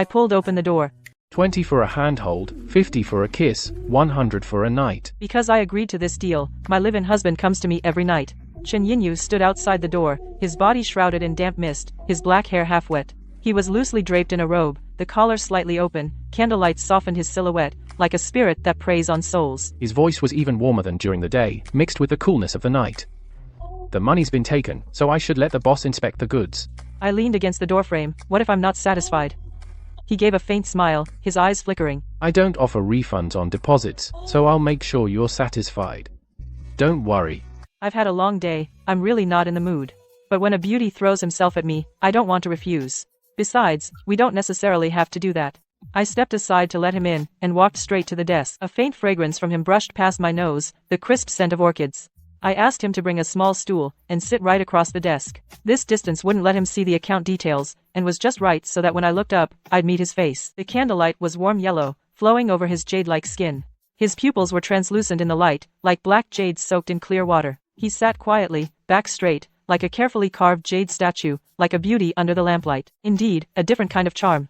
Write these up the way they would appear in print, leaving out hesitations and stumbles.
I pulled open the door. 20 for a handhold, 50 for a kiss, 100 for a night. Because I agreed to this deal, my live-in husband comes to me every night. Chen Yinyu stood outside the door, his body shrouded in damp mist, his black hair half wet. He was loosely draped in a robe, the collar slightly open, candlelight softened his silhouette, like a spirit that preys on souls. His voice was even warmer than during the day, mixed with the coolness of the night. The money's been taken, so I should let the boss inspect the goods. I leaned against the doorframe. What if I'm not satisfied? He gave a faint smile, his eyes flickering. I don't offer refunds on deposits, so I'll make sure you're satisfied. Don't worry. I've had a long day, I'm really not in the mood. But when a beauty throws himself at me, I don't want to refuse. Besides, we don't necessarily have to do that. I stepped aside to let him in, and walked straight to the desk. A faint fragrance from him brushed past my nose, the crisp scent of orchids. I asked him to bring a small stool, and sit right across the desk. This distance wouldn't let him see the account details, and was just right so that when I looked up, I'd meet his face. The candlelight was warm yellow, flowing over his jade-like skin. His pupils were translucent in the light, like black jade soaked in clear water. He sat quietly, back straight, like a carefully carved jade statue, like a beauty under the lamplight. Indeed, a different kind of charm.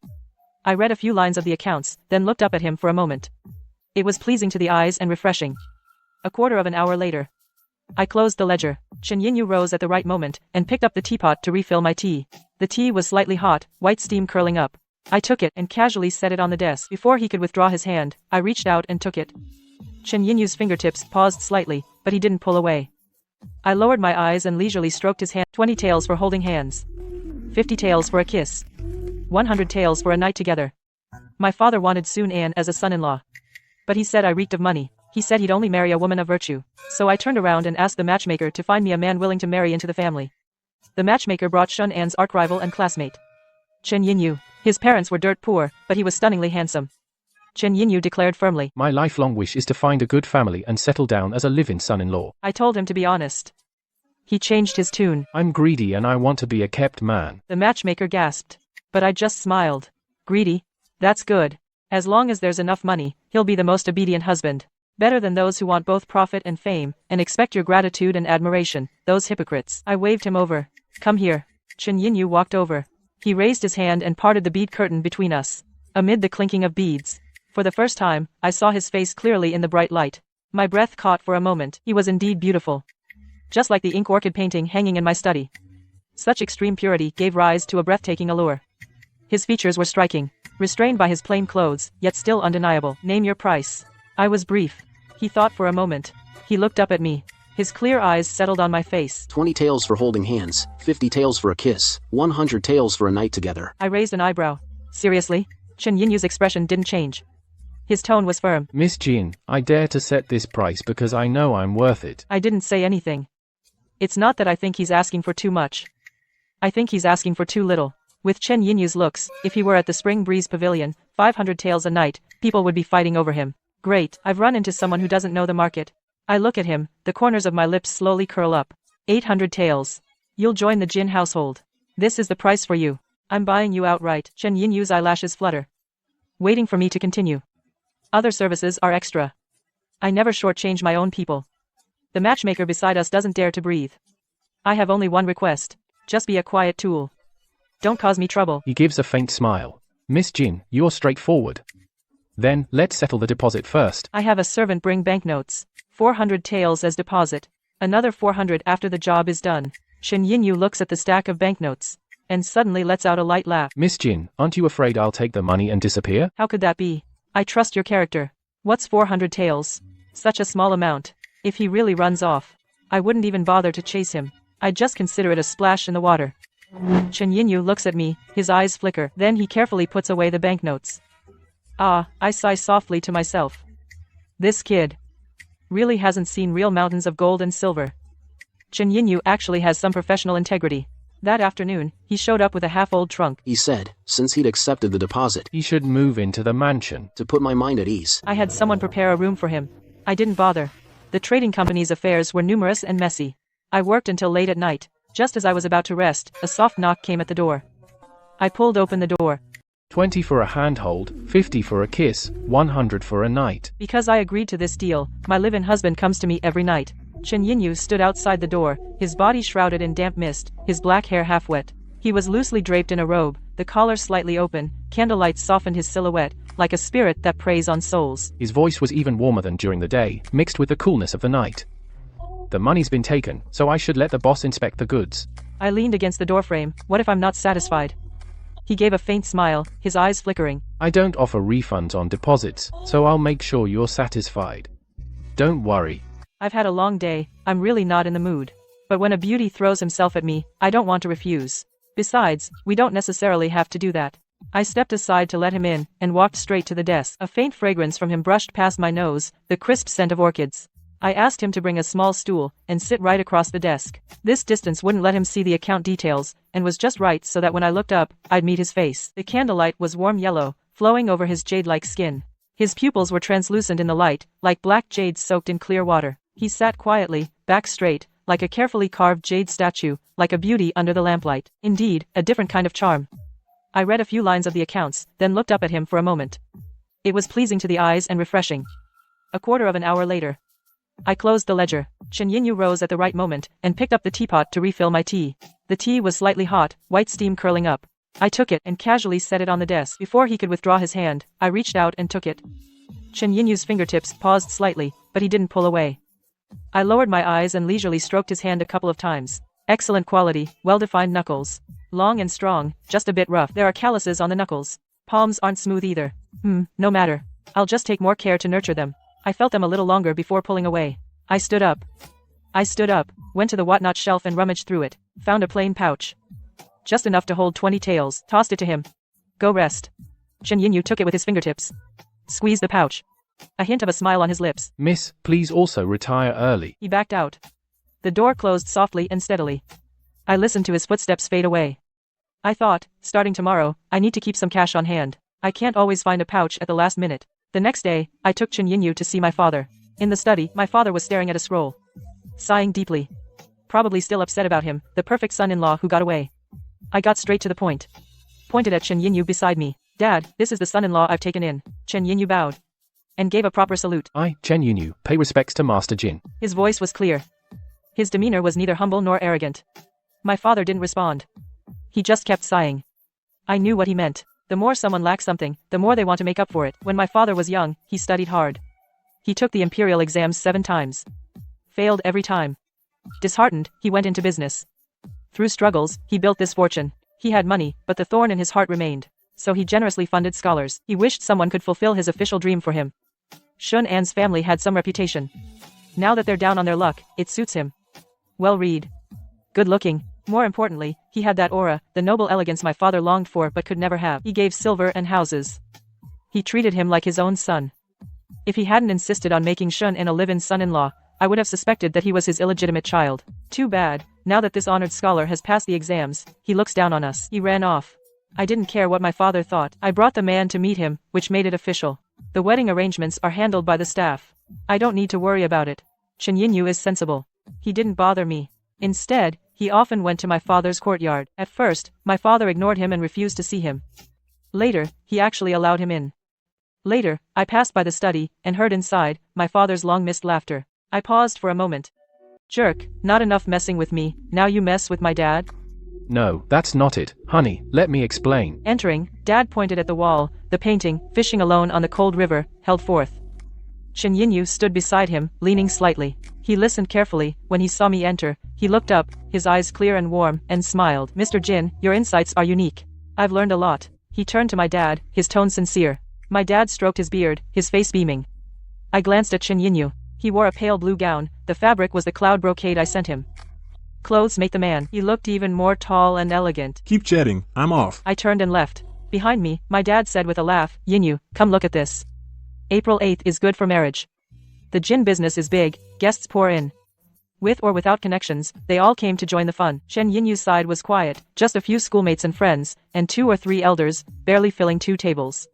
I read a few lines of the accounts, then looked up at him for a moment. It was pleasing to the eyes and refreshing. A quarter of an hour later, I closed the ledger. Chen Yinyu rose at the right moment, and picked up the teapot to refill my tea. The tea was slightly hot, white steam curling up. I took it and casually set it on the desk. Before he could withdraw his hand, I reached out and took it. Chen Yinyu's fingertips paused slightly, but he didn't pull away. I lowered my eyes and leisurely stroked his hand. 20 taels for holding hands. 50 taels for a kiss. 100 taels for a night together. My father wanted Sun An as a son-in-law. But he said I reeked of money. He said he'd only marry a woman of virtue. So I turned around and asked the matchmaker to find me a man willing to marry into the family. The matchmaker brought Sun An's arch-rival and classmate, Chen Yinyu. His parents were dirt poor, but he was stunningly handsome. Chen Yinyu declared firmly. My lifelong wish is to find a good family and settle down as a live-in son-in-law. I told him to be honest. He changed his tune. I'm greedy and I want to be a kept man. The matchmaker gasped. But I just smiled. Greedy? That's good. As long as there's enough money, he'll be the most obedient husband. Better than those who want both profit and fame, and expect your gratitude and admiration, those hypocrites. I waved him over. Come here. Chen Yinyu walked over. He raised his hand and parted the bead curtain between us. Amid the clinking of beads, for the first time, I saw his face clearly in the bright light. My breath caught for a moment. He was indeed beautiful. Just like the ink orchid painting hanging in my study. Such extreme purity gave rise to a breathtaking allure. His features were striking, restrained by his plain clothes, yet still undeniable. Name your price. I was brief. He thought for a moment. He looked up at me. His clear eyes settled on my face. 20 taels for holding hands, 50 taels for a kiss, 100 taels for a night together. I raised an eyebrow. Seriously? Chen Yinyu's expression didn't change. His tone was firm. Miss Jin, I dare to set this price because I know I'm worth it. I didn't say anything. It's not that I think he's asking for too much. I think he's asking for too little. With Chen Yinyu's looks, if he were at the Spring Breeze Pavilion, 500 taels a night, people would be fighting over him. Great, I've run into someone who doesn't know the market. I look at him, the corners of my lips slowly curl up. 800 taels. You'll join the Jin household. This is the price for you. I'm buying you outright. Chen Yinyu's eyelashes flutter, waiting for me to continue. Other services are extra. I never shortchange my own people. The matchmaker beside us doesn't dare to breathe. I have only one request. Just be a quiet tool. Don't cause me trouble. He gives a faint smile. Miss Jin, you're straightforward. Then, let's settle the deposit first. I have a servant bring banknotes. 400 taels as deposit. Another 400 after the job is done. Chen Yinyu looks at the stack of banknotes, and suddenly lets out a light laugh. Miss Jin, aren't you afraid I'll take the money and disappear? How could that be? I trust your character. What's 400 taels? Such a small amount. If he really runs off, I wouldn't even bother to chase him. I'd just consider it a splash in the water. Chen Yinyu looks at me, his eyes flicker. Then he carefully puts away the banknotes. Ah, I sigh softly to myself. This kid really hasn't seen real mountains of gold and silver. Chen Yinyu actually has some professional integrity. That afternoon, he showed up with a half-old trunk. He said, since he'd accepted the deposit, he should move into the mansion. To put my mind at ease. I had someone prepare a room for him. I didn't bother. The trading company's affairs were numerous and messy. I worked until late at night. Just as I was about to rest, a soft knock came at the door. I pulled open the door. 20 for a handhold, 50 for a kiss, 100 for a night. Because I agreed to this deal, my live-in husband comes to me every night. Chen Yinyu stood outside the door, his body shrouded in damp mist, his black hair half wet. He was loosely draped in a robe, the collar slightly open, candlelight softened his silhouette, like a spirit that preys on souls. His voice was even warmer than during the day, mixed with the coolness of the night. The money's been taken, so I should let the boss inspect the goods. I leaned against the doorframe. What if I'm not satisfied? He gave a faint smile, his eyes flickering. I don't offer refunds on deposits, so I'll make sure you're satisfied. Don't worry. I've had a long day, I'm really not in the mood. But when a beauty throws himself at me, I don't want to refuse. Besides, we don't necessarily have to do that. I stepped aside to let him in, and walked straight to the desk. A faint fragrance from him brushed past my nose, the crisp scent of orchids. I asked him to bring a small stool, and sit right across the desk. This distance wouldn't let him see the account details, and was just right so that when I looked up, I'd meet his face. The candlelight was warm yellow, flowing over his jade-like skin. His pupils were translucent in the light, like black jade soaked in clear water. He sat quietly, back straight, like a carefully carved jade statue, like a beauty under the lamplight. Indeed, a different kind of charm. I read a few lines of the accounts, then looked up at him for a moment. It was pleasing to the eyes and refreshing. A quarter of an hour later, I closed the ledger. Chen Yinyu rose at the right moment, and picked up the teapot to refill my tea. The tea was slightly hot, white steam curling up. I took it and casually set it on the desk. Before he could withdraw his hand, I reached out and took it. Chen Yinyu's fingertips paused slightly, but he didn't pull away. I lowered my eyes and leisurely stroked his hand a couple of times. Excellent quality, well-defined knuckles. Long and strong, just a bit rough. There are calluses on the knuckles. Palms aren't smooth either. No matter. I'll just take more care to nurture them. I felt them a little longer before pulling away. I stood up, went to the whatnot shelf and rummaged through it. Found a plain pouch. Just enough to hold 20 taels. Tossed it to him. Go rest. Chen Yinyu took it with his fingertips. Squeezed the pouch. A hint of a smile on his lips. Miss, please also retire early. He backed out. The door closed softly and steadily. I listened to his footsteps fade away. I thought, starting tomorrow, I need to keep some cash on hand. I can't always find a pouch at the last minute. The next day, I took Chen Yinyu to see my father. In the study, my father was staring at a scroll. Sighing deeply. Probably still upset about him, the perfect son-in-law who got away. I got straight to the point. Pointed at Chen Yinyu beside me. Dad, this is the son-in-law I've taken in. Chen Yinyu bowed. And gave a proper salute. I, Chen Yunyu, pay respects to Master Jin. His voice was clear. His demeanor was neither humble nor arrogant. My father didn't respond. He just kept sighing. I knew what he meant. The more someone lacks something, the more they want to make up for it. When my father was young, he studied hard. He took the imperial exams 7 times. Failed every time. Disheartened, he went into business. Through struggles, he built this fortune. He had money, but the thorn in his heart remained. So he generously funded scholars. He wished someone could fulfill his official dream for him. Shun An's family had some reputation. Now that they're down on their luck, it suits him. Well-read. Good-looking. More importantly, he had that aura, the noble elegance my father longed for but could never have. He gave silver and houses. He treated him like his own son. If he hadn't insisted on making Shun An a live-in son-in-law, I would have suspected that he was his illegitimate child. Too bad, now that this honored scholar has passed the exams, he looks down on us. He ran off. I didn't care what my father thought. I brought the man to meet him, which made it official. The wedding arrangements are handled by the staff. I don't need to worry about it. Chen Yinyu is sensible. He didn't bother me. Instead, he often went to my father's courtyard. At first, my father ignored him and refused to see him. Later, he actually allowed him in. Later, I passed by the study, and heard inside, my father's long-missed laughter. I paused for a moment. Jerk, not enough messing with me, now you mess with my dad? No, that's not it. Honey, let me explain. Entering, Dad pointed at the wall, the painting, fishing alone on the cold river, held forth. Chen Yinyu stood beside him, leaning slightly. He listened carefully. When he saw me enter, he looked up, his eyes clear and warm, and smiled. Mr. Jin, your insights are unique. I've learned a lot. He turned to my dad, his tone sincere. My dad stroked his beard, his face beaming. I glanced at Chen Yinyu. He wore a pale blue gown. The fabric was the cloud brocade I sent him. Clothes make the man. He looked even more tall and elegant. Keep chatting. I'm off. I turned and left. Behind me, my dad said with a laugh, Yinyu, come look at this. April 8th is good for marriage. The Jin business is big, guests pour in. With or without connections, they all came to join the fun. Chen Yinyu's side was quiet, just a few schoolmates and friends, and 2 or 3 elders, barely filling 2 tables.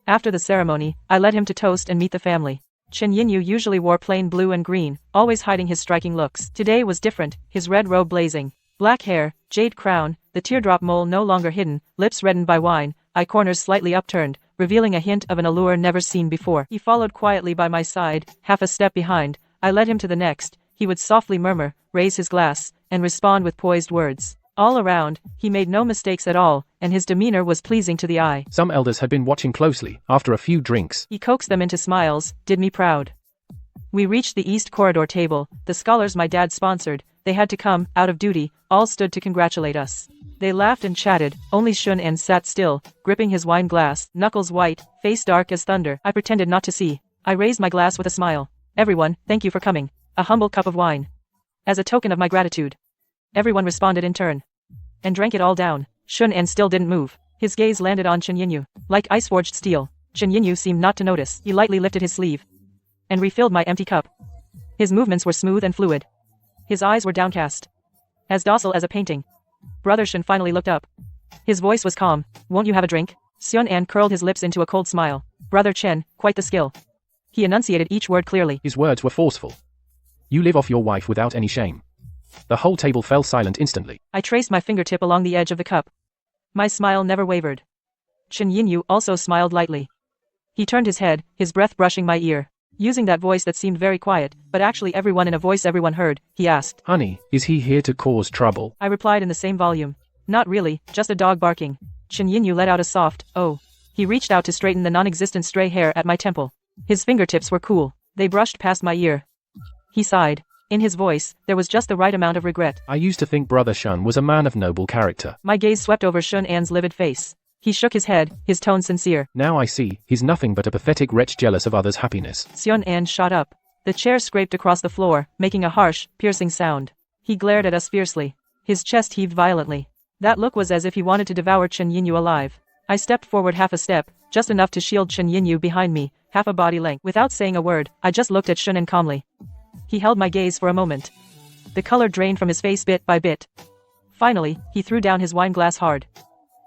After the ceremony, I led him to toast and meet the family. Chen Yinyu usually wore plain blue and green, always hiding his striking looks. Today was different, his red robe blazing. Black hair, jade crown, the teardrop mole no longer hidden, lips reddened by wine, eye corners slightly upturned, revealing a hint of an allure never seen before. He followed quietly by my side, half a step behind. I led him to the next. He would softly murmur, raise his glass, and respond with poised words. All around, he made no mistakes at all, and his demeanor was pleasing to the eye. Some elders had been watching closely. After a few drinks, He coaxed them into smiles, did me proud. We reached the East Corridor table, the scholars my dad sponsored. They had to come, out of duty, all stood to congratulate us. They laughed and chatted, only Shun-an sat still, gripping his wine glass, knuckles white, face dark as thunder. I pretended not to see. I raised my glass with a smile. Everyone, thank you for coming. A humble cup of wine. As a token of my gratitude. Everyone responded in turn. And drank it all down. Shun-an still didn't move. His gaze landed on Chen Yinyu. Like ice-forged steel. Chen Yinyu seemed not to notice. He lightly lifted his sleeve. And refilled my empty cup. His movements were smooth and fluid. His eyes were downcast. As docile as a painting. Brother Shun finally looked up. His voice was calm. Won't you have a drink? Xian-an curled his lips into a cold smile. Brother Chen, quite the skill. He enunciated each word clearly. his words were forceful. You live off your wife without any shame. The whole table fell silent instantly. I traced my fingertip along the edge of the cup. My smile never wavered. Chen Yinyu also smiled lightly. He turned his head, his breath brushing my ear. Using that voice that seemed very quiet, but actually everyone in a voice everyone heard, he asked. Honey, is he here to cause trouble? I replied in the same volume. Not really, just a dog barking. Chen Yinyu let out a soft, oh. He reached out to straighten the non-existent stray hair at my temple. His fingertips were cool. They brushed past my ear. He sighed. In his voice, there was just the right amount of regret. I used to think Brother Shun was a man of noble character. My gaze swept over Shun-an's livid face. He shook his head, his tone sincere. Now I see, he's nothing but a pathetic wretch jealous of others' happiness. Xian-an shot up. The chair scraped across the floor, making a harsh, piercing sound. He glared at us fiercely. His chest heaved violently. That look was as if he wanted to devour Chen Yinyu alive. I stepped forward half a step, just enough to shield Chen Yinyu behind me, half a body length. Without saying a word, I just looked at Shun-an calmly. He held my gaze for a moment. The color drained from his face bit by bit. Finally, he threw down his wine glass hard.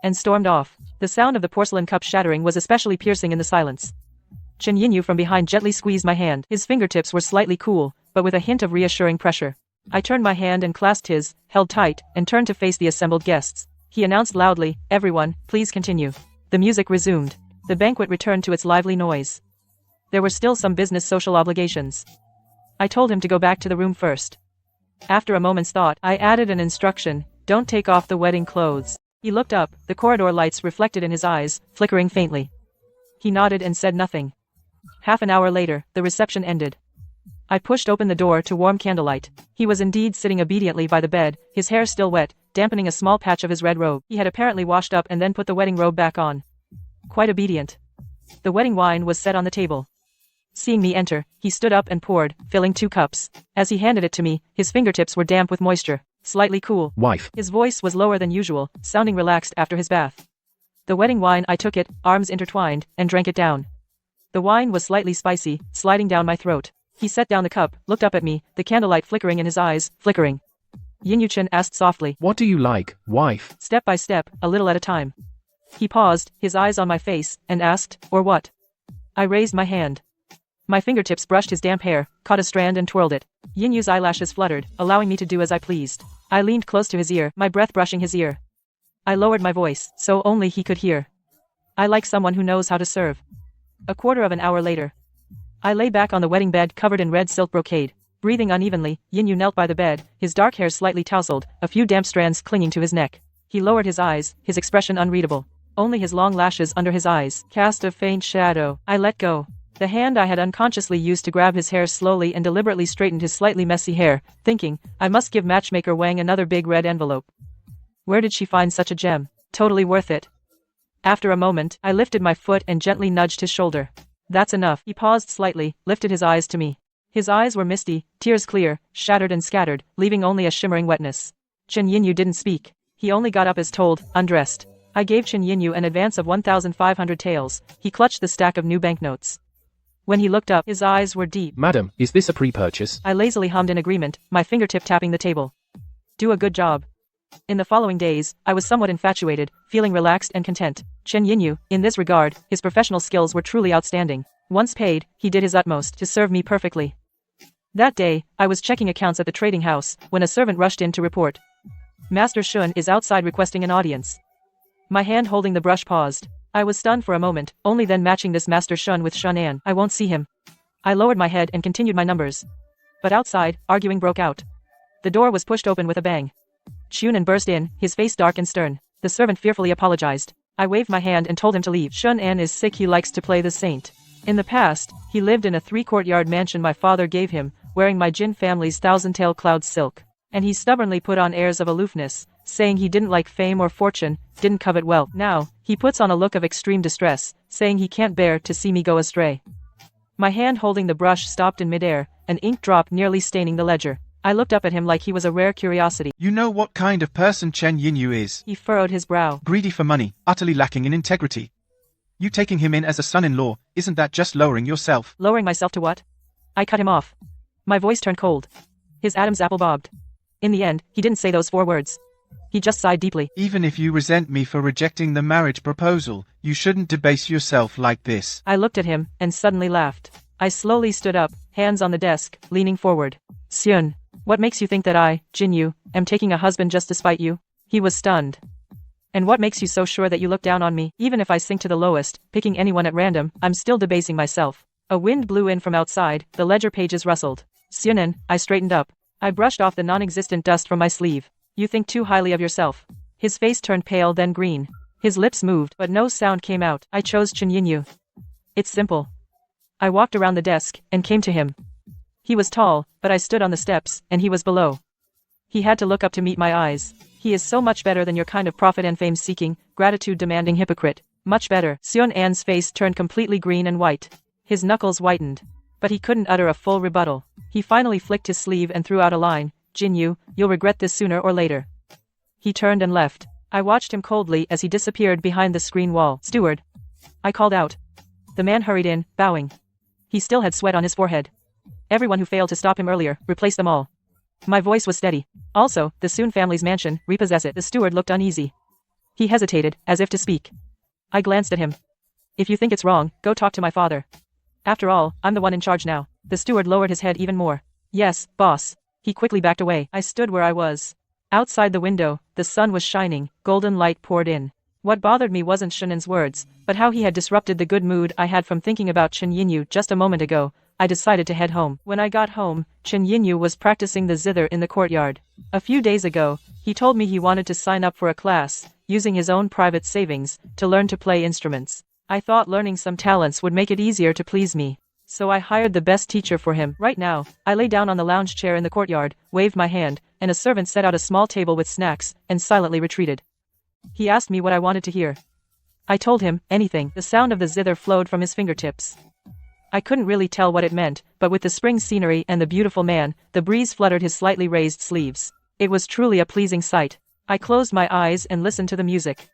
And stormed off. The sound of the porcelain cup shattering was especially piercing in the silence. Chen Yinyu from behind gently squeezed my hand. His fingertips were slightly cool, but with a hint of reassuring pressure. I turned my hand and clasped his, held tight, and turned to face the assembled guests. He announced loudly, everyone, please continue. The music resumed. The banquet returned to its lively noise. There were still some business social obligations. I told him to go back to the room first. After a moment's thought, I added an instruction, don't take off the wedding clothes. He looked up, the corridor lights reflected in his eyes, flickering faintly. He nodded and said nothing. Half an hour later, the reception ended. I pushed open the door to warm candlelight. He was indeed sitting obediently by the bed, his hair still wet, dampening a small patch of his red robe. He had apparently washed up and then put the wedding robe back on. Quite obedient. The wedding wine was set on the table. Seeing me enter, he stood up and poured, filling 2 cups. As he handed it to me, his fingertips were damp with moisture, slightly cool. Wife. His voice was lower than usual, sounding relaxed after his bath. The wedding wine, I took it, arms intertwined, and drank it down. The wine was slightly spicy, sliding down my throat. He set down the cup, looked up at me, the candlelight flickering in his eyes, flickering. Yinyu-chen asked softly. What do you like, wife? Step by step, a little at a time. He paused, his eyes on my face, and asked, or what? I raised my hand. My fingertips brushed his damp hair, caught a strand and twirled it. Yinyu's eyelashes fluttered, allowing me to do as I pleased. I leaned close to his ear, my breath brushing his ear. I lowered my voice, so only he could hear. I like someone who knows how to serve. A quarter of an hour later. I lay back on the wedding bed covered in red silk brocade. Breathing unevenly, Yinyu knelt by the bed, his dark hair slightly tousled, a few damp strands clinging to his neck. He lowered his eyes, his expression unreadable. Only his long lashes under his eyes cast a faint shadow. I let go. The hand I had unconsciously used to grab his hair slowly and deliberately straightened his slightly messy hair, thinking, I must give matchmaker Wang another big red envelope. Where did she find such a gem? Totally worth it. After a moment, I lifted my foot and gently nudged his shoulder. That's enough. He paused slightly, lifted his eyes to me. His eyes were misty, tears clear, shattered and scattered, leaving only a shimmering wetness. Chen Yinyu didn't speak. He only got up as told, undressed. I gave Chen Yinyu an advance of 1,500 taels. He clutched the stack of new banknotes. When he looked up, his eyes were deep. Madam, is this a pre-purchase? I lazily hummed in agreement, my fingertip tapping the table. Do a good job. In the following days, I was somewhat infatuated, feeling relaxed and content. Chen Yinyu, in this regard, his professional skills were truly outstanding. Once paid, he did his utmost to serve me perfectly. That day, I was checking accounts at the trading house, when a servant rushed in to report. Master Shun is outside requesting an audience. My hand holding the brush paused. I was stunned for a moment, only then matching this Master Shun with Shun-an. I won't see him. I lowered my head and continued my numbers. But outside, arguing broke out. The door was pushed open with a bang. Chunan burst in, his face dark and stern. The servant fearfully apologized. I waved my hand and told him to leave. Shun An is sick, he likes to play the saint. In the past, he lived in a 3-courtyard mansion my father gave him, wearing my Jin family's thousand-tail cloud silk. And he stubbornly put on airs of aloofness, saying he didn't like fame or fortune, didn't covet wealth. Now, he puts on a look of extreme distress, saying he can't bear to see me go astray. My hand holding the brush stopped in midair, an ink drop nearly staining the ledger. I looked up at him like he was a rare curiosity. You know what kind of person Chen Yinyu is. He furrowed his brow. Greedy for money, utterly lacking in integrity. You taking him in as a son-in-law, isn't that just lowering yourself? Lowering myself to what? I cut him off. My voice turned cold. His Adam's apple bobbed. In the end, he didn't say those 4 words. He just sighed deeply. Even if you resent me for rejecting the marriage proposal, you shouldn't debase yourself like this. I looked at him, and suddenly laughed. I slowly stood up, hands on the desk, leaning forward. Seon, what makes you think that I, Jinyu, am taking a husband just to spite you? He was stunned. And what makes you so sure that you look down on me? Even if I sink to the lowest, picking anyone at random, I'm still debasing myself. A wind blew in from outside, the ledger pages rustled. Seonen, I straightened up. I brushed off the non-existent dust from my sleeve. You think too highly of yourself. His face turned pale then green. His lips moved, but no sound came out. I chose Chen Yinyu. It's simple. I walked around the desk, and came to him. He was tall, but I stood on the steps, and he was below. He had to look up to meet my eyes. He is so much better than your kind of profit and fame-seeking, gratitude-demanding hypocrite. Much better. Seon An's face turned completely green and white. His knuckles whitened. But he couldn't utter a full rebuttal. He finally flicked his sleeve and threw out a line. Jinyu, you'll regret this sooner or later. He turned and left. I watched him coldly as he disappeared behind the screen wall. Steward. I called out. The man hurried in, bowing. He still had sweat on his forehead. Everyone who failed to stop him earlier, replace them all. My voice was steady. Also, the Soon family's mansion, repossess it. The steward looked uneasy. He hesitated, as if to speak. I glanced at him. If you think it's wrong, go talk to my father. After all, I'm the one in charge now. The steward lowered his head even more. Yes, boss. He quickly backed away. I stood where I was. Outside the window, the sun was shining, golden light poured in. What bothered me wasn't Shunen's words, but how he had disrupted the good mood I had from thinking about Chen Yinyu just a moment ago. I decided to head home. When I got home, Chen Yinyu was practicing the zither in the courtyard. A few days ago, he told me he wanted to sign up for a class, using his own private savings, to learn to play instruments. I thought learning some talents would make it easier to please me. So I hired the best teacher for him. Right now, I lay down on the lounge chair in the courtyard, waved my hand, and a servant set out a small table with snacks, and silently retreated. He asked me what I wanted to hear. I told him, anything. The sound of the zither flowed from his fingertips. I couldn't really tell what it meant, but with the spring scenery and the beautiful man, the breeze fluttered his slightly raised sleeves. It was truly a pleasing sight. I closed my eyes and listened to the music.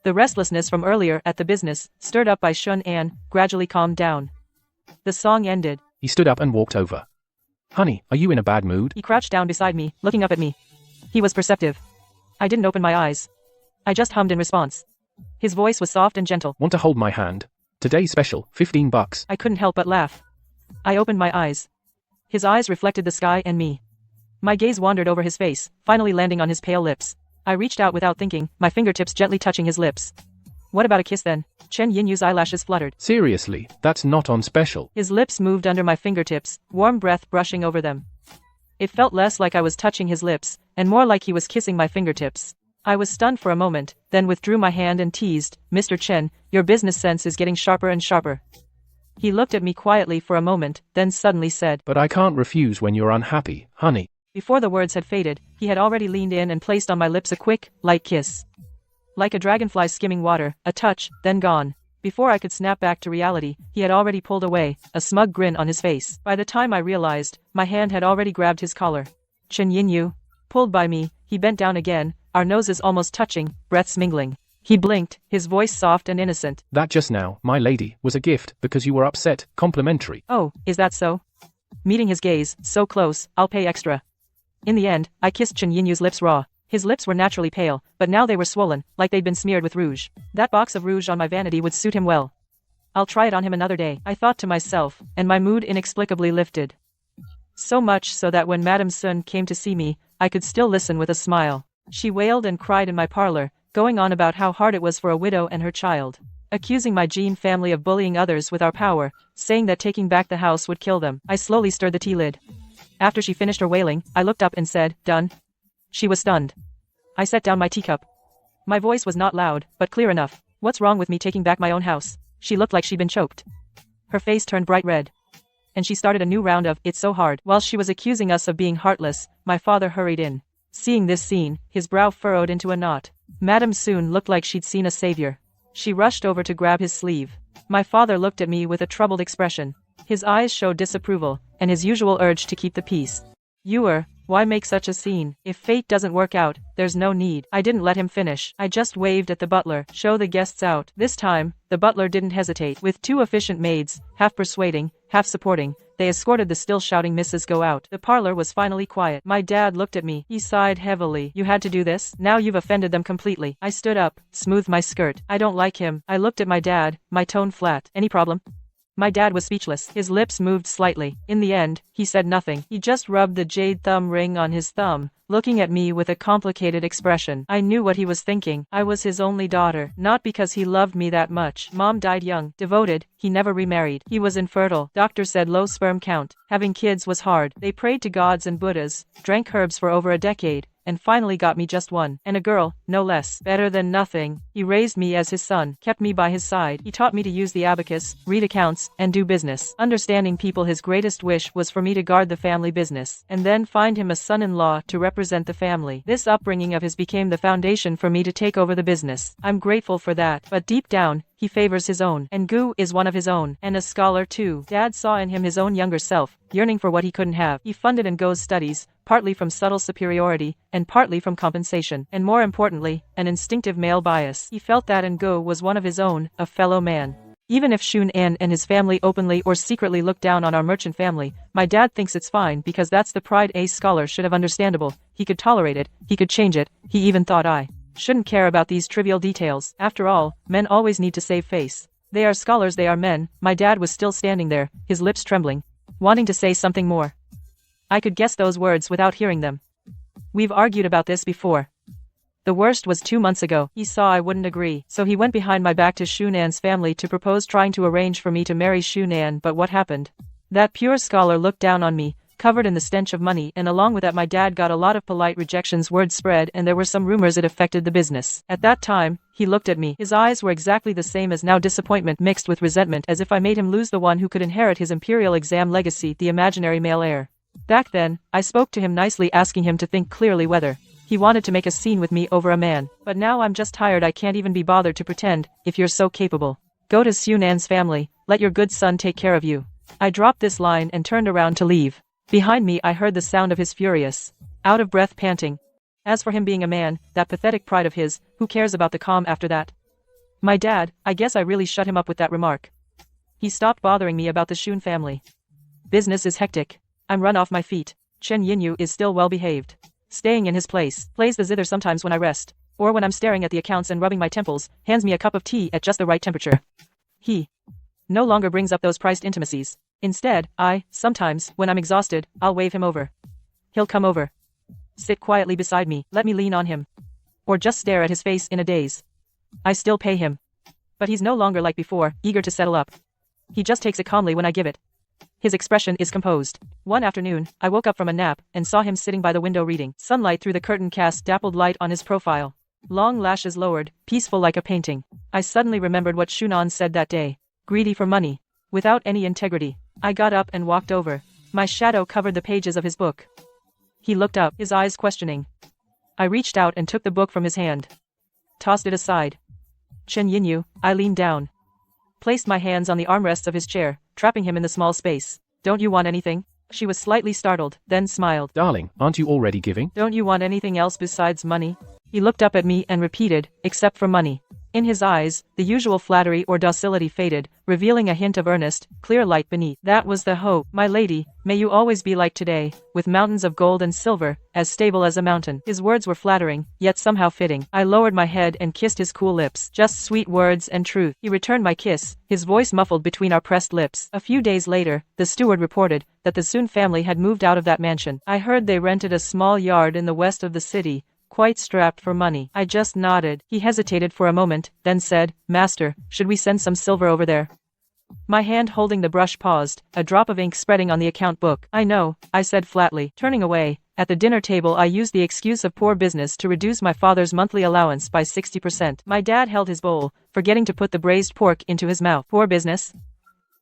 The restlessness from earlier at the business, stirred up by Shun An, gradually calmed down. The song ended. He stood up and walked over. Honey, are you in a bad mood? He crouched down beside me, looking up at me. He was perceptive. I didn't open my eyes. I just hummed in response. His voice was soft and gentle. Want to hold my hand? Today's special, $15. I couldn't help but laugh. I opened my eyes. His eyes reflected the sky and me. My gaze wandered over his face, finally landing on his pale lips. I reached out without thinking, my fingertips gently touching his lips. What about a kiss then? Chen Yinyu's eyelashes fluttered. Seriously, that's not on special. His lips moved under my fingertips, warm breath brushing over them. It felt less like I was touching his lips, and more like he was kissing my fingertips. I was stunned for a moment, then withdrew my hand and teased, Mr. Chen, your business sense is getting sharper and sharper. He looked at me quietly for a moment, then suddenly said, But I can't refuse when you're unhappy, honey. Before the words had faded, he had already leaned in and placed on my lips a quick, light kiss. Like a dragonfly skimming water, a touch, then gone. Before I could snap back to reality, he had already pulled away, a smug grin on his face. By the time I realized, my hand had already grabbed his collar. Chen Yinyu. Pulled by me, he bent down again, our noses almost touching, breaths mingling. He blinked, his voice soft and innocent. That just now, my lady, was a gift because you were upset, complimentary. Oh, is that so? Meeting his gaze, so close, I'll pay extra. In the end, I kissed Chen Yinyu's lips raw. His lips were naturally pale, but now they were swollen, like they'd been smeared with rouge. That box of rouge on my vanity would suit him well. I'll try it on him another day, I thought to myself, and my mood inexplicably lifted. So much so that when Madame Sun came to see me, I could still listen with a smile. She wailed and cried in my parlor, going on about how hard it was for a widow and her child, accusing my Jean family of bullying others with our power, saying that taking back the house would kill them. I slowly stirred the tea lid. After she finished her wailing, I looked up and said, Done? She was stunned. I set down my teacup. My voice was not loud, but clear enough. What's wrong with me taking back my own house? She looked like she'd been choked. Her face turned bright red. And she started a new round of, "It's so hard." While she was accusing us of being heartless, my father hurried in. Seeing this scene, his brow furrowed into a knot. Madame soon looked like she'd seen a savior. She rushed over to grab his sleeve. My father looked at me with a troubled expression. His eyes showed disapproval, and his usual urge to keep the peace. Why make such a scene? If fate doesn't work out, there's no need. I didn't let him finish. I just waved at the butler. "Show the guests out." This time, the butler didn't hesitate. With two efficient maids, half persuading, half supporting, they escorted the still shouting Mrs. Go out. The parlor was finally quiet. My dad looked at me. He sighed heavily. "You had to do this? Now you've offended them completely." I stood up, smoothed my skirt. "I don't like him." I looked at my dad, my tone flat. "Any problem?" My dad was speechless. His lips moved slightly. In the end, he said nothing. He just rubbed the jade thumb ring on his thumb, looking at me with a complicated expression. I knew what he was thinking. I was his only daughter, not because he loved me that much. Mom died young, devoted, he never remarried. He was infertile. Doctors said low sperm count. Having kids was hard. They prayed to gods and Buddhas, drank herbs for over a decade, and finally got me just one. And a girl, no less. Better than nothing. He raised me as his son, kept me by his side. He taught me to use the abacus, read accounts, and do business. Understanding people, his greatest wish was for me to guard the family business, and then find him a son-in-law to represent the family. This upbringing of his became the foundation for me to take over the business. I'm grateful for that, but deep down, he favors his own. And Gu is one of his own, and a scholar too. Dad saw in him his own younger self, yearning for what he couldn't have. He funded Ngu's studies, partly from subtle superiority, and partly from compensation, and more importantly, an instinctive male bias. He felt that Ngu was one of his own, a fellow man. Even if Shun An and his family openly or secretly look down on our merchant family, my dad thinks it's fine because that's the pride a scholar should have. Understandable. He could tolerate it, he could change it, he even thought I shouldn't care about these trivial details. After all, men always need to save face. They are scholars, they are men. My dad was still standing there, his lips trembling, wanting to say something more. I could guess those words without hearing them. "We've argued about this before. The worst was 2 months ago. He saw I wouldn't agree, so he went behind my back to Shunan's family to propose trying to arrange for me to marry Shunan. But what happened? That pure scholar looked down on me, covered in the stench of money, and along with that my dad got a lot of polite rejections. Word spread, and there were some rumors it affected the business. At that time, he looked at me. His eyes were exactly the same as now, disappointment mixed with resentment, as if I made him lose the one who could inherit his imperial exam legacy, the imaginary male heir. Back then, I spoke to him nicely, asking him to think clearly whether he wanted to make a scene with me over a man. But now I'm just tired. I can't even be bothered to pretend, if you're so capable. Go to Sunan's family, let your good son take care of you. I dropped this line and turned around to leave. Behind me I heard the sound of his furious, out-of-breath panting. As for him being a man, that pathetic pride of his, who cares about the calm after that? My dad, I guess I really shut him up with that remark. He stopped bothering me about the Shun family. Business is hectic. I'm run off my feet. Chen Yinyu is still well behaved. Staying in his place, plays the zither sometimes when I rest, or when I'm staring at the accounts and rubbing my temples, hands me a cup of tea at just the right temperature. He no longer brings up those prized intimacies. Instead, sometimes, when I'm exhausted, I'll wave him over. He'll come over, sit quietly beside me, let me lean on him, or just stare at his face in a daze. I still pay him. But he's no longer like before, eager to settle up. He just takes it calmly when I give it. His expression is composed. One afternoon, I woke up from a nap and saw him sitting by the window reading. Sunlight through the curtain cast dappled light on his profile. Long lashes lowered, peaceful like a painting. I suddenly remembered what Shunan said that day. Greedy for money. Without any integrity. I got up and walked over. My shadow covered the pages of his book. He looked up, his eyes questioning. I reached out and took the book from his hand. Tossed it aside. Chen Yinyu, I leaned down. Placed my hands on the armrests of his chair, trapping him in the small space. Don't you want anything? She was slightly startled, then smiled. Darling, aren't you already giving? Don't you want anything else besides money? He looked up at me and repeated, except for money. In his eyes, the usual flattery or docility faded, revealing a hint of earnest, clear light beneath. That was the hope. My lady, may you always be like today, with mountains of gold and silver, as stable as a mountain. His words were flattering, yet somehow fitting. I lowered my head and kissed his cool lips. Just sweet words and truth. He returned my kiss, his voice muffled between our pressed lips. A few days later, the steward reported that the Sun family had moved out of that mansion. I heard they rented a small yard in the west of the city, quite strapped for money. I just nodded. He hesitated for a moment, then said, Master, should we send some silver over there? My hand holding the brush paused, a drop of ink spreading on the account book. I know, I said flatly, turning away. At the dinner table I used the excuse of poor business to reduce my father's monthly allowance by 60%. My dad held his bowl, forgetting to put the braised pork into his mouth. Poor business?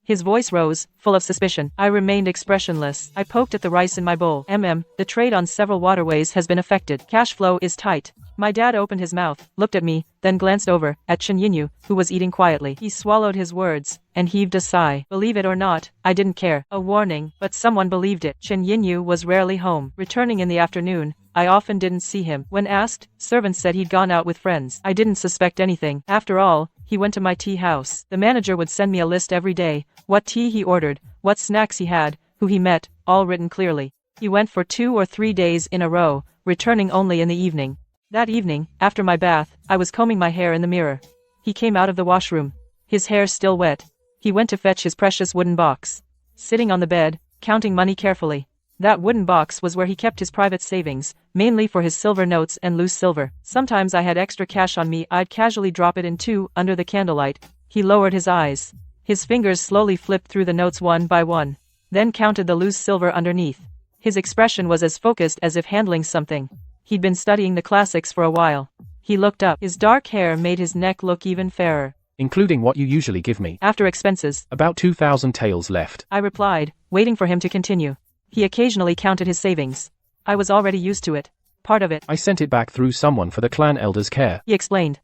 His voice rose, full of suspicion. I remained expressionless. I poked at the rice in my bowl. The trade on several waterways has been affected. Cash flow is tight. My dad opened his mouth, looked at me, then glanced over at Chen Yinyu, who was eating quietly. He swallowed his words and heaved a sigh. Believe it or not, I didn't care. A warning, but someone believed it. Chen Yinyu was rarely home. Returning in the afternoon, I often didn't see him. When asked, servants said he'd gone out with friends. I didn't suspect anything. After all, he went to my tea house. The manager would send me a list every day, what tea he ordered, what snacks he had, who he met, all written clearly. He went for 2 or 3 days in a row, returning only in the evening. That evening, after my bath, I was combing my hair in the mirror. He came out of the washroom. His hair still wet. He went to fetch his precious wooden box. Sitting on the bed, counting money carefully. That wooden box was where he kept his private savings, mainly for his silver notes and loose silver. Sometimes I had extra cash on me, I'd casually drop it in two, under the candlelight. He lowered his eyes. His fingers slowly flipped through the notes one by one, then counted the loose silver underneath. His expression was as focused as if handling something. He'd been studying the classics for a while. He looked up. His dark hair made his neck look even fairer. Including what you usually give me. After expenses. About 2,000 taels left. I replied, waiting for him to continue. He occasionally counted his savings. I was already used to it. Part of it. I sent it back through someone for the clan elder's care. He explained.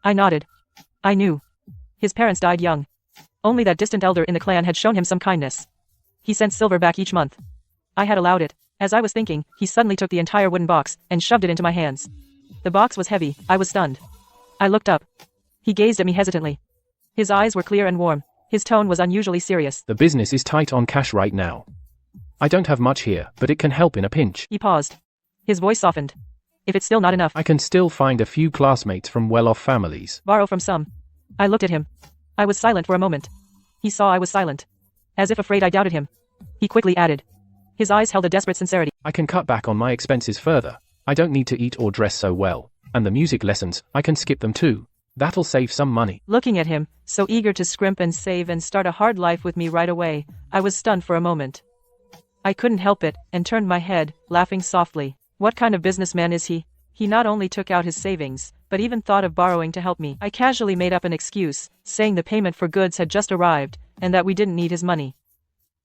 I nodded. I knew. His parents died young. Only that distant elder in the clan had shown him some kindness. He sent silver back each month. I had allowed it. As I was thinking, he suddenly took the entire wooden box and shoved it into my hands. The box was heavy. I was stunned. I looked up. He gazed at me hesitantly. His eyes were clear and warm. His tone was unusually serious. The business is tight on cash right now. I don't have much here, but it can help in a pinch. He paused. His voice softened. If it's still not enough, I can still find a few classmates from well-off families. Borrow from some. I looked at him. I was silent for a moment. He saw I was silent. As if afraid I doubted him. He quickly added. His eyes held a desperate sincerity. I can cut back on my expenses further. I don't need to eat or dress so well. And the music lessons, I can skip them too. That'll save some money. Looking at him, so eager to scrimp and save and start a hard life with me right away, I was stunned for a moment. I couldn't help it, and turned my head, laughing softly. What kind of businessman is he? He not only took out his savings, but even thought of borrowing to help me. I casually made up an excuse, saying the payment for goods had just arrived, and that we didn't need his money.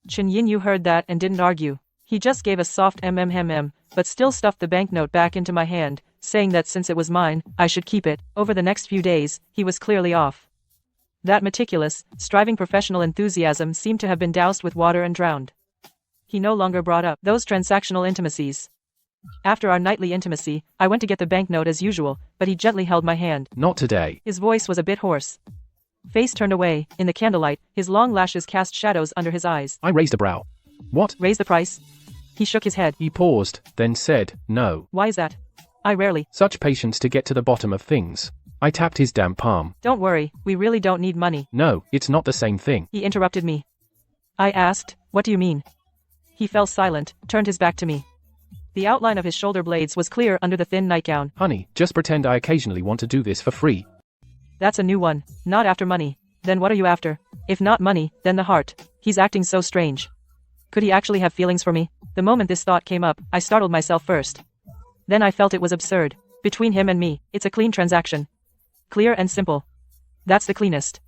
Chen Yinyu heard that and didn't argue. He just gave a soft but still stuffed the banknote back into my hand, saying that since it was mine, I should keep it. Over the next few days, he was clearly off. That meticulous, striving professional enthusiasm seemed to have been doused with water and drowned. He no longer brought up those transactional intimacies. After our nightly intimacy, I went to get the banknote as usual, but he gently held my hand. Not today. His voice was a bit hoarse. Face turned away, in the candlelight, his long lashes cast shadows under his eyes. I raised a brow. What? Raise the price? He shook his head. He paused, then said, no. Why is that? I rarely. Such patience to get to the bottom of things. I tapped his damp palm. Don't worry, we really don't need money. No, it's not the same thing. He interrupted me. I asked, what do you mean? He fell silent, turned his back to me. The outline of his shoulder blades was clear under the thin nightgown. Honey, just pretend I occasionally want to do this for free. That's a new one. Not after money. Then what are you after? If not money, then the heart. He's acting so strange. Could he actually have feelings for me? The moment this thought came up, I startled myself first. Then I felt it was absurd. Between him and me, it's a clean transaction. Clear and simple. That's the cleanest.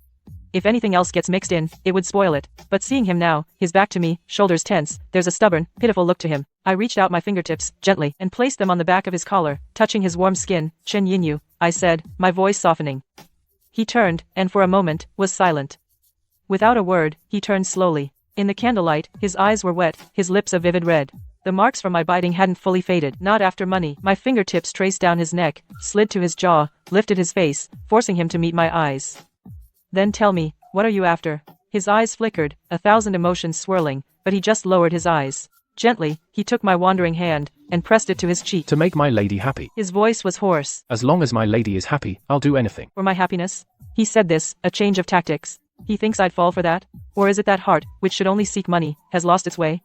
If anything else gets mixed in, it would spoil it. But seeing him now, his back to me, shoulders tense, there's a stubborn, pitiful look to him. I reached out my fingertips, gently, and placed them on the back of his collar, touching his warm skin. Chen Yinyu, I said, my voice softening. He turned, and for a moment, was silent. Without a word, he turned slowly. In the candlelight, his eyes were wet, his lips a vivid red. The marks from my biting hadn't fully faded. Not after money. My fingertips traced down his neck, slid to his jaw, lifted his face, forcing him to meet my eyes. Then tell me, what are you after? His eyes flickered, 1,000 emotions swirling, but he just lowered his eyes. Gently, he took my wandering hand, and pressed it to his cheek. To make my lady happy. His voice was hoarse. As long as my lady is happy, I'll do anything. For my happiness? He said this, a change of tactics. He thinks I'd fall for that? Or is it that heart, which should only seek money, has lost its way?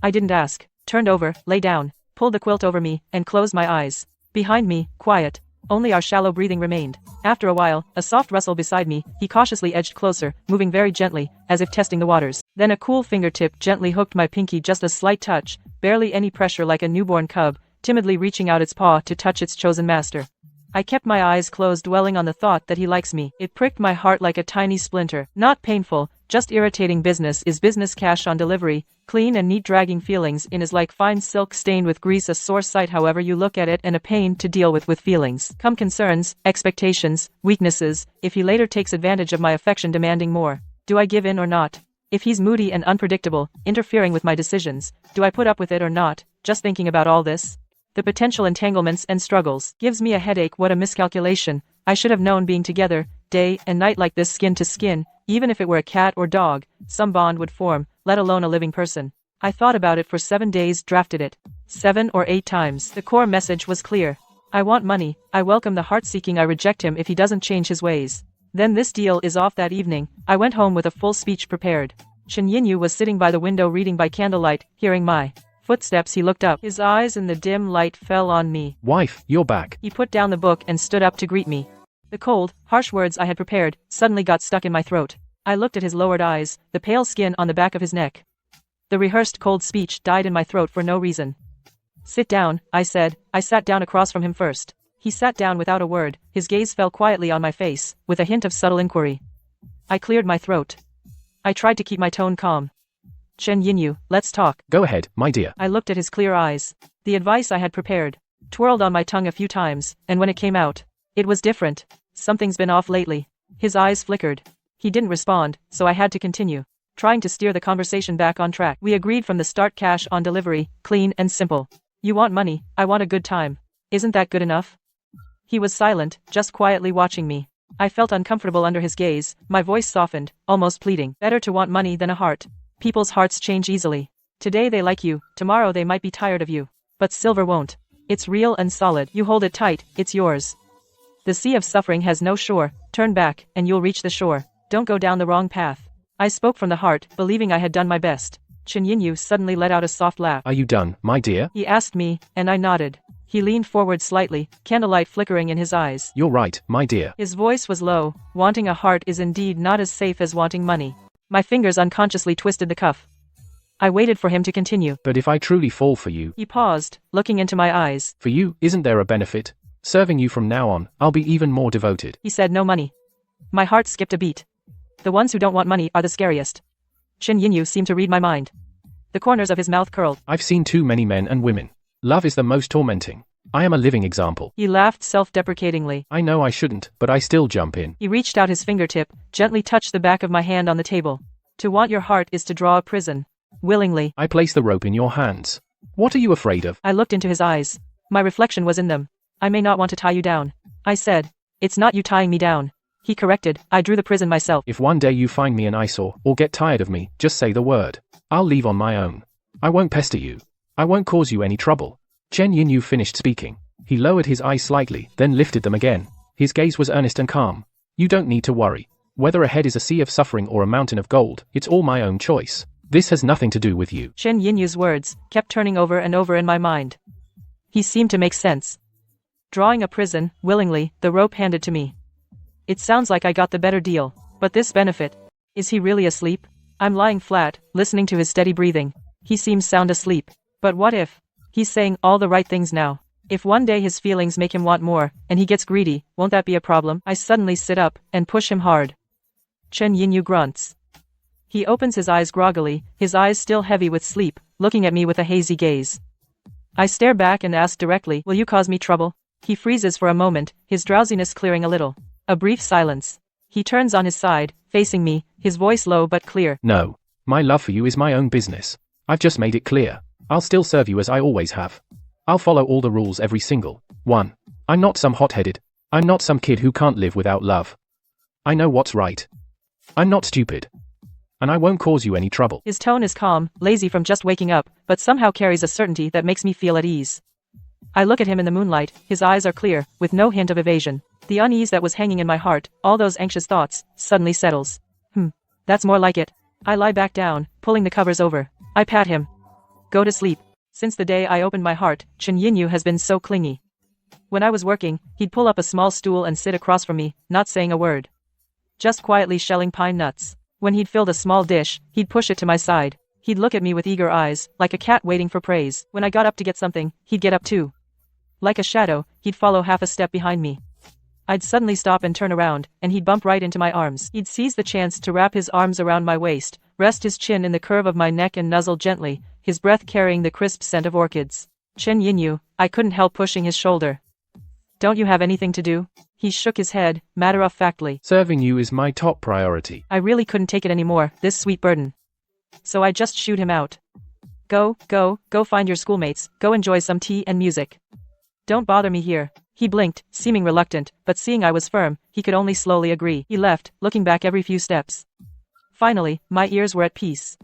I didn't ask. Turned over, lay down, pulled the quilt over me, and closed my eyes. Behind me, quiet. Only our shallow breathing remained. After a while, a soft rustle beside me, he cautiously edged closer, moving very gently, as if testing the waters. Then a cool fingertip gently hooked my pinky, just a slight touch, barely any pressure, like a newborn cub, timidly reaching out its paw to touch its chosen master. I kept my eyes closed, dwelling on the thought that he likes me. It pricked my heart like a tiny splinter. Not painful, just irritating. Business is business. Cash on delivery, clean and neat. Dragging feelings in is like fine silk stained with grease, a sore sight however you look at it, and a pain to deal with feelings. Come concerns, expectations, weaknesses. If he later takes advantage of my affection, demanding more, do I give in or not? If he's moody and unpredictable, interfering with my decisions, do I put up with it or not? Just thinking about all this, the potential entanglements and struggles, gives me a headache. What a miscalculation. I should have known being together, day and night like this, skin to skin, even if it were a cat or dog, some bond would form, let alone a living person. I thought about it for 7 days, drafted it 7 or 8 times. The core message was clear. I want money, I welcome the heart-seeking, I reject him if he doesn't change his ways. Then this deal is off. That evening, I went home with a full speech prepared. Chen Yinyu was sitting by the window reading by candlelight, hearing my footsteps. He looked up. His eyes in the dim light fell on me. Wife, you're back. He put down the book and stood up to greet me. The cold, harsh words I had prepared suddenly got stuck in my throat. I looked at his lowered eyes, the pale skin on the back of his neck. The rehearsed cold speech died in my throat for no reason. Sit down, I said. I sat down across from him first. He sat down without a word, his gaze fell quietly on my face, with a hint of subtle inquiry. I cleared my throat. I tried to keep my tone calm. Chen Yinyu, let's talk. Go ahead, my dear. I looked at his clear eyes. The advice I had prepared twirled on my tongue a few times, and when it came out, it was different. Something's been off lately. His eyes flickered. He didn't respond, so I had to continue, trying to steer the conversation back on track. We agreed from the start, cash on delivery, clean and simple. You want money, I want a good time. Isn't that good enough? He was silent, just quietly watching me. I felt uncomfortable under his gaze, my voice softened, almost pleading. Better to want money than a heart. People's hearts change easily. Today they like you, tomorrow they might be tired of you. But silver won't. It's real and solid. You hold it tight, it's yours. The sea of suffering has no shore. Turn back, and you'll reach the shore. Don't go down the wrong path. I spoke from the heart, believing I had done my best. Chen Yinyu suddenly let out a soft laugh. Are you done, my dear? He asked me, and I nodded. He leaned forward slightly, candlelight flickering in his eyes. You're right, my dear. His voice was low. Wanting a heart is indeed not as safe as wanting money. My fingers unconsciously twisted the cuff. I waited for him to continue. But if I truly fall for you... He paused, looking into my eyes. For you, isn't there a benefit? Serving you from now on, I'll be even more devoted. He said no money. My heart skipped a beat. The ones who don't want money are the scariest. Chen Yinyu seemed to read my mind. The corners of his mouth curled. I've seen too many men and women. Love is the most tormenting. I am a living example. He laughed self-deprecatingly. I know I shouldn't, but I still jump in. He reached out his fingertip, gently touched the back of my hand on the table. To want your heart is to draw a prison. Willingly. I place the rope in your hands. What are you afraid of? I looked into his eyes. My reflection was in them. I may not want to tie you down. I said. It's not you tying me down. He corrected. I drew the prison myself. If one day you find me an eyesore, or get tired of me, just say the word. I'll leave on my own. I won't pester you. I won't cause you any trouble. Chen Yinyu finished speaking. He lowered his eyes slightly, then lifted them again. His gaze was earnest and calm. You don't need to worry. Whether ahead is a sea of suffering or a mountain of gold, it's all my own choice. This has nothing to do with you. Chen Yinyu's words kept turning over and over in my mind. He seemed to make sense. Drawing a prison, willingly, the rope handed to me. It sounds like I got the better deal, but this benefit. Is he really asleep? I'm lying flat, listening to his steady breathing. He seems sound asleep. But what if? He's saying all the right things now. If one day his feelings make him want more, and he gets greedy, won't that be a problem? I suddenly sit up, and push him hard. Chen Yinyu grunts. He opens his eyes groggily, his eyes still heavy with sleep, looking at me with a hazy gaze. I stare back and ask directly, will you cause me trouble? He freezes for a moment, his drowsiness clearing a little. A brief silence. He turns on his side, facing me, his voice low but clear. No. My love for you is my own business. I've just made it clear. I'll still serve you as I always have. I'll follow all the rules, every single one. I'm not some hot-headed. I'm not some kid who can't live without love. I know what's right. I'm not stupid. And I won't cause you any trouble. His tone is calm, lazy from just waking up, but somehow carries a certainty that makes me feel at ease. I look at him in the moonlight, his eyes are clear, with no hint of evasion. The unease that was hanging in my heart, all those anxious thoughts, suddenly settles. That's more like it. I lie back down, pulling the covers over. I pat him. Go to sleep. Since the day I opened my heart, Chen Yinyu has been so clingy. When I was working, he'd pull up a small stool and sit across from me, not saying a word. Just quietly shelling pine nuts. When he'd filled a small dish, he'd push it to my side. He'd look at me with eager eyes, like a cat waiting for praise. When I got up to get something, he'd get up too. Like a shadow, he'd follow half a step behind me. I'd suddenly stop and turn around, and he'd bump right into my arms. He'd seize the chance to wrap his arms around my waist, rest his chin in the curve of my neck and nuzzle gently, his breath carrying the crisp scent of orchids. Chen Yinyu, I couldn't help pushing his shoulder. Don't you have anything to do? He shook his head, matter-of-factly. Serving you is my top priority. I really couldn't take it anymore, this sweet burden. So I just shooed him out. Go find your schoolmates, go enjoy some tea and music. Don't bother me here. He blinked, seeming reluctant, but seeing I was firm, he could only slowly agree. He left, looking back every few steps. Finally, my ears were at peace.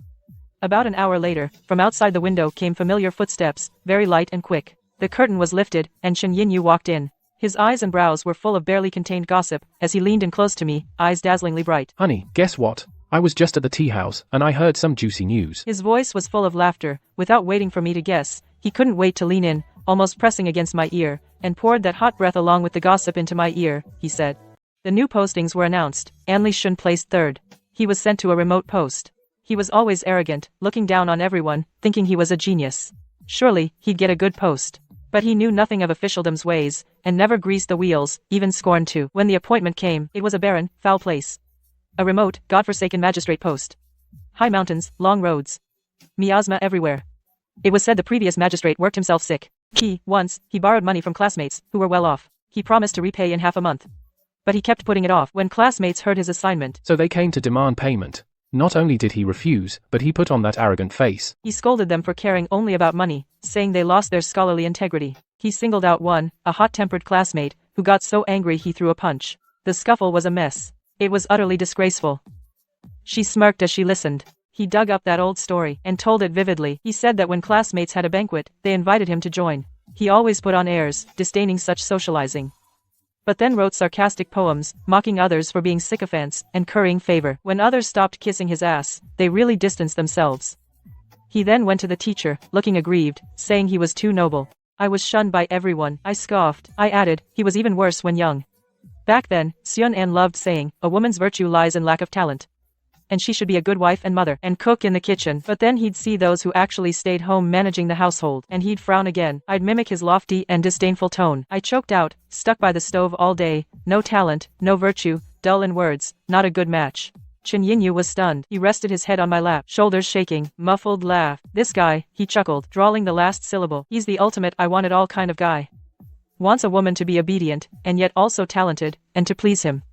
About an hour later, from outside the window came familiar footsteps, very light and quick. The curtain was lifted, and Chen Yinyu walked in. His eyes and brows were full of barely contained gossip, as he leaned in close to me, eyes dazzlingly bright. Honey, guess what? I was just at the tea house, and I heard some juicy news. His voice was full of laughter. Without waiting for me to guess, he couldn't wait to lean in, almost pressing against my ear, and poured that hot breath along with the gossip into my ear, he said. The new postings were announced. Anli Shun placed third. He was sent to a remote post. He was always arrogant, looking down on everyone, thinking he was a genius. Surely, he'd get a good post. But he knew nothing of officialdom's ways, and never greased the wheels, even scorned to. When the appointment came, it was a barren, foul place. A remote, godforsaken magistrate post. High mountains, long roads. Miasma everywhere. It was said the previous magistrate worked himself sick. Once, he borrowed money from classmates, who were well off. He promised to repay in half a month. But he kept putting it off. When classmates heard his assignment, So they came to demand payment. Not only did he refuse, but he put on that arrogant face. he scolded them for caring only about money, saying they lost their scholarly integrity. He singled out one, a hot-tempered classmate, who got so angry he threw a punch. The scuffle was a mess. It was utterly disgraceful. She smirked as she listened. He dug up that old story and told it vividly. He said that when classmates had a banquet, they invited him to join. He always put on airs, disdaining such socializing. But then wrote sarcastic poems, mocking others for being sycophants and currying favor. When others stopped kissing his ass, they really distanced themselves. He then went to the teacher, looking aggrieved, saying he was too noble. I was shunned by everyone. I scoffed. I added, he was even worse when young. Back then, Seon An loved saying, a woman's virtue lies in lack of talent. And she should be a good wife and mother, and cook in the kitchen. But then he'd see those who actually stayed home managing the household, and he'd frown again. I'd mimic his lofty and disdainful tone. I choked out, stuck by the stove all day, no talent, no virtue, dull in words, not a good match. Chen Yinyu was stunned. He rested his head on my lap, shoulders shaking, muffled laugh. This guy, he chuckled, drawling the last syllable. He's the ultimate I want it all kind of guy. Wants a woman to be obedient, and yet also talented, and to please him.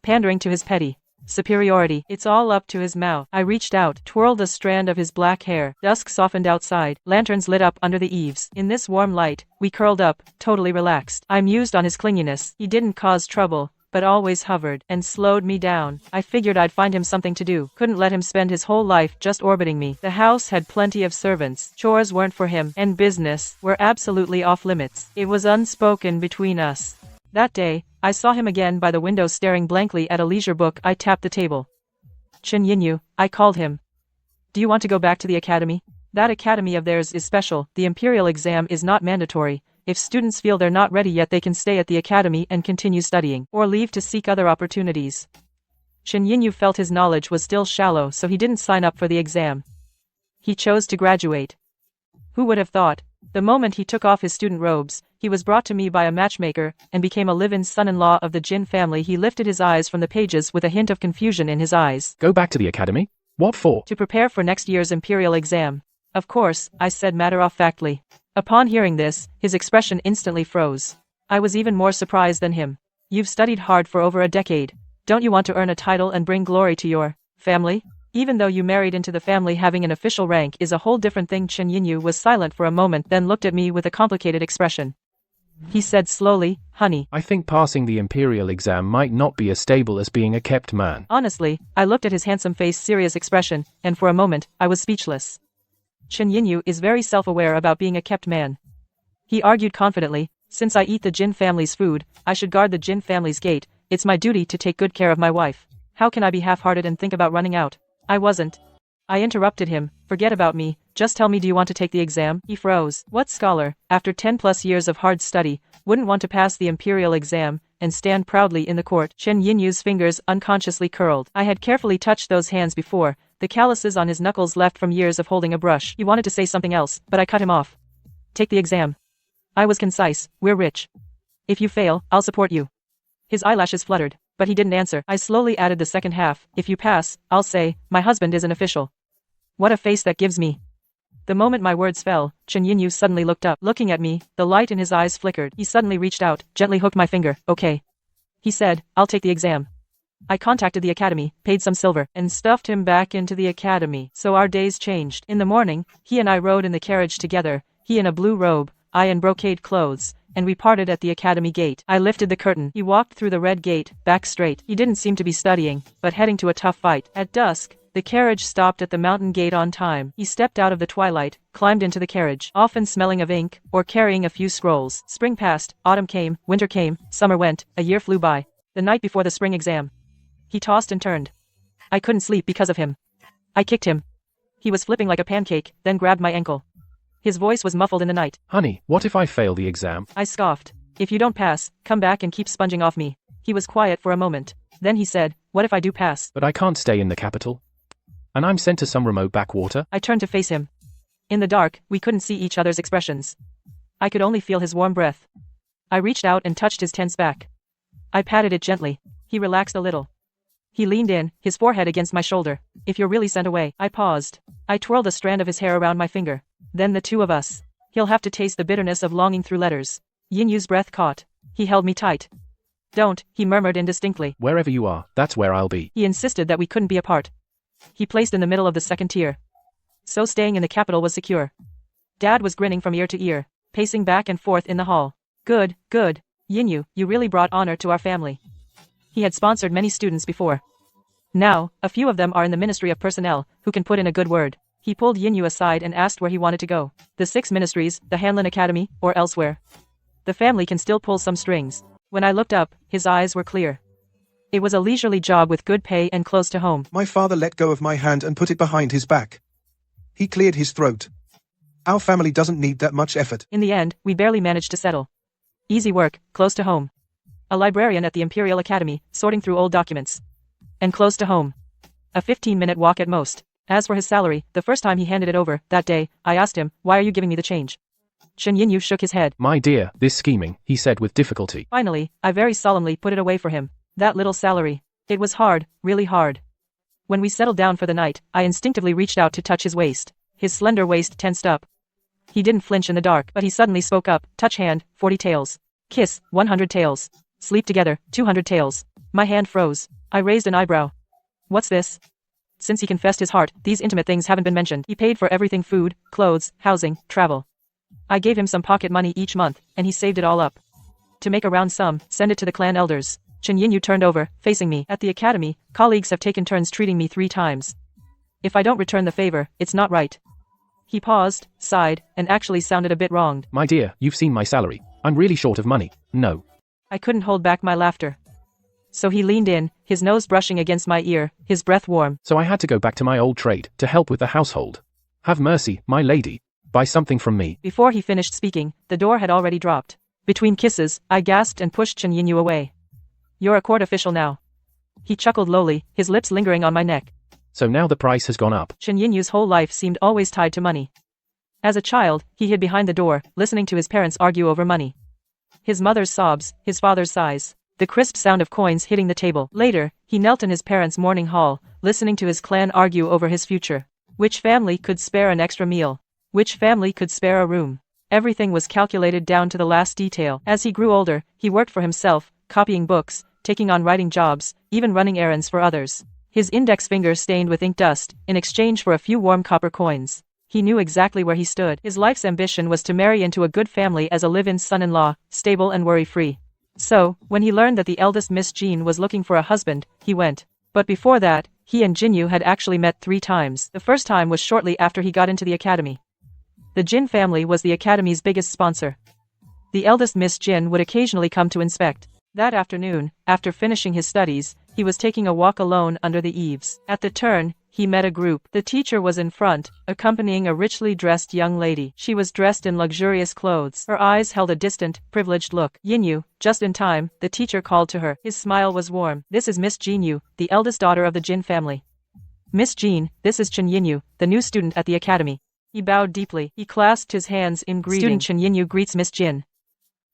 Pandering to his petty superiority. It's all up to his mouth. I reached out, twirled a strand of his black hair. Dusk softened outside. Lanterns lit up under the eaves. In this warm light, we curled up, totally relaxed. I mused on his clinginess. He didn't cause trouble, but always hovered and slowed me down. I figured I'd find him something to do. Couldn't let him spend his whole life just orbiting me. The house had plenty of servants. Chores weren't for him, and business were absolutely off limits. It was unspoken between us. That day, I saw him again by the window staring blankly at a leisure book. I tapped the table. Chen Yinyu, I called him. Do you want to go back to the academy? That academy of theirs is special. The imperial exam is not mandatory. If students feel they're not ready yet, they can stay at the academy and continue studying, or leave to seek other opportunities. Chen Yinyu felt his knowledge was still shallow, so he didn't sign up for the exam. He chose to graduate. Who would have thought? The moment he took off his student robes, he was brought to me by a matchmaker, and became a live-in son-in-law of the Jin family. He lifted his eyes from the pages with a hint of confusion in his eyes. Go back to the academy? What for? To prepare for next year's imperial exam. Of course, I said matter-of-factly. Upon hearing this, his expression instantly froze. I was even more surprised than him. You've studied hard for over a decade. Don't you want to earn a title and bring glory to your family? Even though you married into the family, having an official rank is a whole different thing. Chen Yinyu was silent for a moment, then looked at me with a complicated expression. He said slowly, honey. I think passing the imperial exam might not be as stable as being a kept man. Honestly, I looked at his handsome face, serious expression, and for a moment, I was speechless. Chen Yinyu is very self-aware about being a kept man. He argued confidently, since I eat the Jin family's food, I should guard the Jin family's gate. It's my duty to take good care of my wife. How can I be half-hearted and think about running out? I wasn't. I interrupted him. Forget about me, just tell me, do you want to take the exam? He froze. What scholar, after 10+ years of hard study, wouldn't want to pass the imperial exam and stand proudly in the court. Chen Yinyu's fingers unconsciously curled. I had carefully touched those hands before, the calluses on his knuckles left from years of holding a brush. He wanted to say something else, but I cut him off. Take the exam. I was concise, we're rich. If you fail, I'll support you. His eyelashes fluttered, but he didn't answer. I slowly added the second half. If you pass, I'll say, my husband is an official. What a face that gives me. The moment my words fell, Chen Yinyu suddenly looked up. Looking at me, the light in his eyes flickered. He suddenly reached out, gently hooked my finger. Okay. He said, I'll take the exam. I contacted the academy, paid some silver, and stuffed him back into the academy. So our days changed. In the morning, he and I rode in the carriage together, he in a blue robe, I in brocade clothes, and we parted at the academy gate. I lifted the curtain. He walked through the red gate, back straight. He didn't seem to be studying, but heading to a tough fight. At dusk, the carriage stopped at the mountain gate on time. He stepped out of the twilight, climbed into the carriage, often smelling of ink, or carrying a few scrolls. Spring passed, autumn came, winter came, summer went, a year flew by. The night before the spring exam. He tossed and turned. I couldn't sleep because of him. I kicked him. He was flipping like a pancake, then grabbed my ankle. His voice was muffled in the night. Honey, what if I fail the exam? I scoffed. If you don't pass, come back and keep sponging off me. He was quiet for a moment. Then he said, what if I do pass? But I can't stay in the capital. And I'm sent to some remote backwater? I turned to face him. In the dark, we couldn't see each other's expressions. I could only feel his warm breath. I reached out and touched his tense back. I patted it gently. He relaxed a little. He leaned in, his forehead against my shoulder. If you're really sent away. I paused. I twirled a strand of his hair around my finger. Then the two of us. He'll have to taste the bitterness of longing through letters. Yinyu's breath caught. He held me tight. Don't, he murmured indistinctly. Wherever you are, that's where I'll be. He insisted that we couldn't be apart. He placed in the middle of the second tier. So staying in the capital was secure. Dad was grinning from ear to ear, pacing back and forth in the hall. Good, good. Yinyu, you really brought honor to our family. He had sponsored many students before. Now, a few of them are in the Ministry of Personnel, who can put in a good word. He pulled Yinyu aside and asked where he wanted to go. The 6 ministries, the Hanlin Academy, or elsewhere. The family can still pull some strings. When I looked up, his eyes were clear. It was a leisurely job with good pay and close to home. My father let go of my hand and put it behind his back. He cleared his throat. Our family doesn't need that much effort. In the end, we barely managed to settle. Easy work, close to home. A librarian at the Imperial Academy, sorting through old documents. And close to home. A 15-minute walk at most. As for his salary, the first time he handed it over, that day, I asked him, why are you giving me the change? Chen Yinyu shook his head. My dear, this scheming, he said with difficulty. Finally, I very solemnly put it away for him. That little salary. It was hard, really hard. When we settled down for the night, I instinctively reached out to touch his waist. His slender waist tensed up. He didn't flinch in the dark, but he suddenly spoke up. Touch hand, 40 taels. Kiss, 100 taels. Sleep together, 200 taels. My hand froze. I raised an eyebrow. What's this? Since he confessed his heart, these intimate things haven't been mentioned. He paid for everything: food, clothes, housing, travel. I gave him some pocket money each month, and he saved it all up. To make a round sum, send it to the clan elders. Chen Yinyu turned over, facing me. At the academy, colleagues have taken turns treating me 3 times. If I don't return the favor, it's not right. He paused, sighed, and actually sounded a bit wronged. My dear, you've seen my salary. I'm really short of money. No. I couldn't hold back my laughter. So he leaned in, his nose brushing against my ear, his breath warm. So I had to go back to my old trade, to help with the household. Have mercy, my lady. Buy something from me. Before he finished speaking, the door had already dropped. Between kisses, I gasped and pushed Chen Yinyu away. You're a court official now. He chuckled lowly, his lips lingering on my neck. So now the price has gone up. Chen Yinyu's whole life seemed always tied to money. As a child, he hid behind the door, listening to his parents argue over money. His mother's sobs, his father's sighs, the crisp sound of coins hitting the table. Later, he knelt in his parents' morning hall, listening to his clan argue over his future. Which family could spare an extra meal? Which family could spare a room? Everything was calculated down to the last detail. As he grew older, he worked for himself, copying books, taking on writing jobs, even running errands for others. His index finger stained with ink dust, in exchange for a few warm copper coins. He knew exactly where he stood. His life's ambition was to marry into a good family as a live-in son-in-law, stable and worry-free. So, when he learned that the eldest Miss Jean was looking for a husband, he went. But before that, he and Jinyu had actually met 3 times. The first time was shortly after he got into the academy. The Jin family was the academy's biggest sponsor. The eldest Miss Jin would occasionally come to inspect. That afternoon, after finishing his studies, he was taking a walk alone under the eaves. At the turn, he met a group. The teacher was in front, accompanying a richly dressed young lady. She was dressed in luxurious clothes. Her eyes held a distant, privileged look. Yinyu, just in time, the teacher called to her. His smile was warm. This is Miss Jinyu, the eldest daughter of the Jin family. Miss Jin, this is Chen Yinyu, the new student at the academy. He bowed deeply. He clasped his hands in greeting. Student Chen Yinyu greets Miss Jin.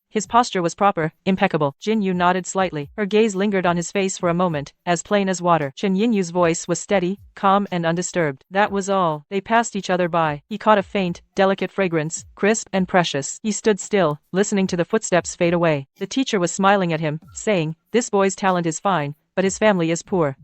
His posture was proper, impeccable. Jin Yu nodded slightly. Her gaze lingered on his face for a moment, as plain as water. Chen Yinyu's voice was steady, calm and undisturbed. That was all. They passed each other by. He caught a faint, delicate fragrance, crisp and precious. He stood still, listening to the footsteps fade away. The teacher was smiling at him, saying, "This boy's talent is fine, but his family is poor."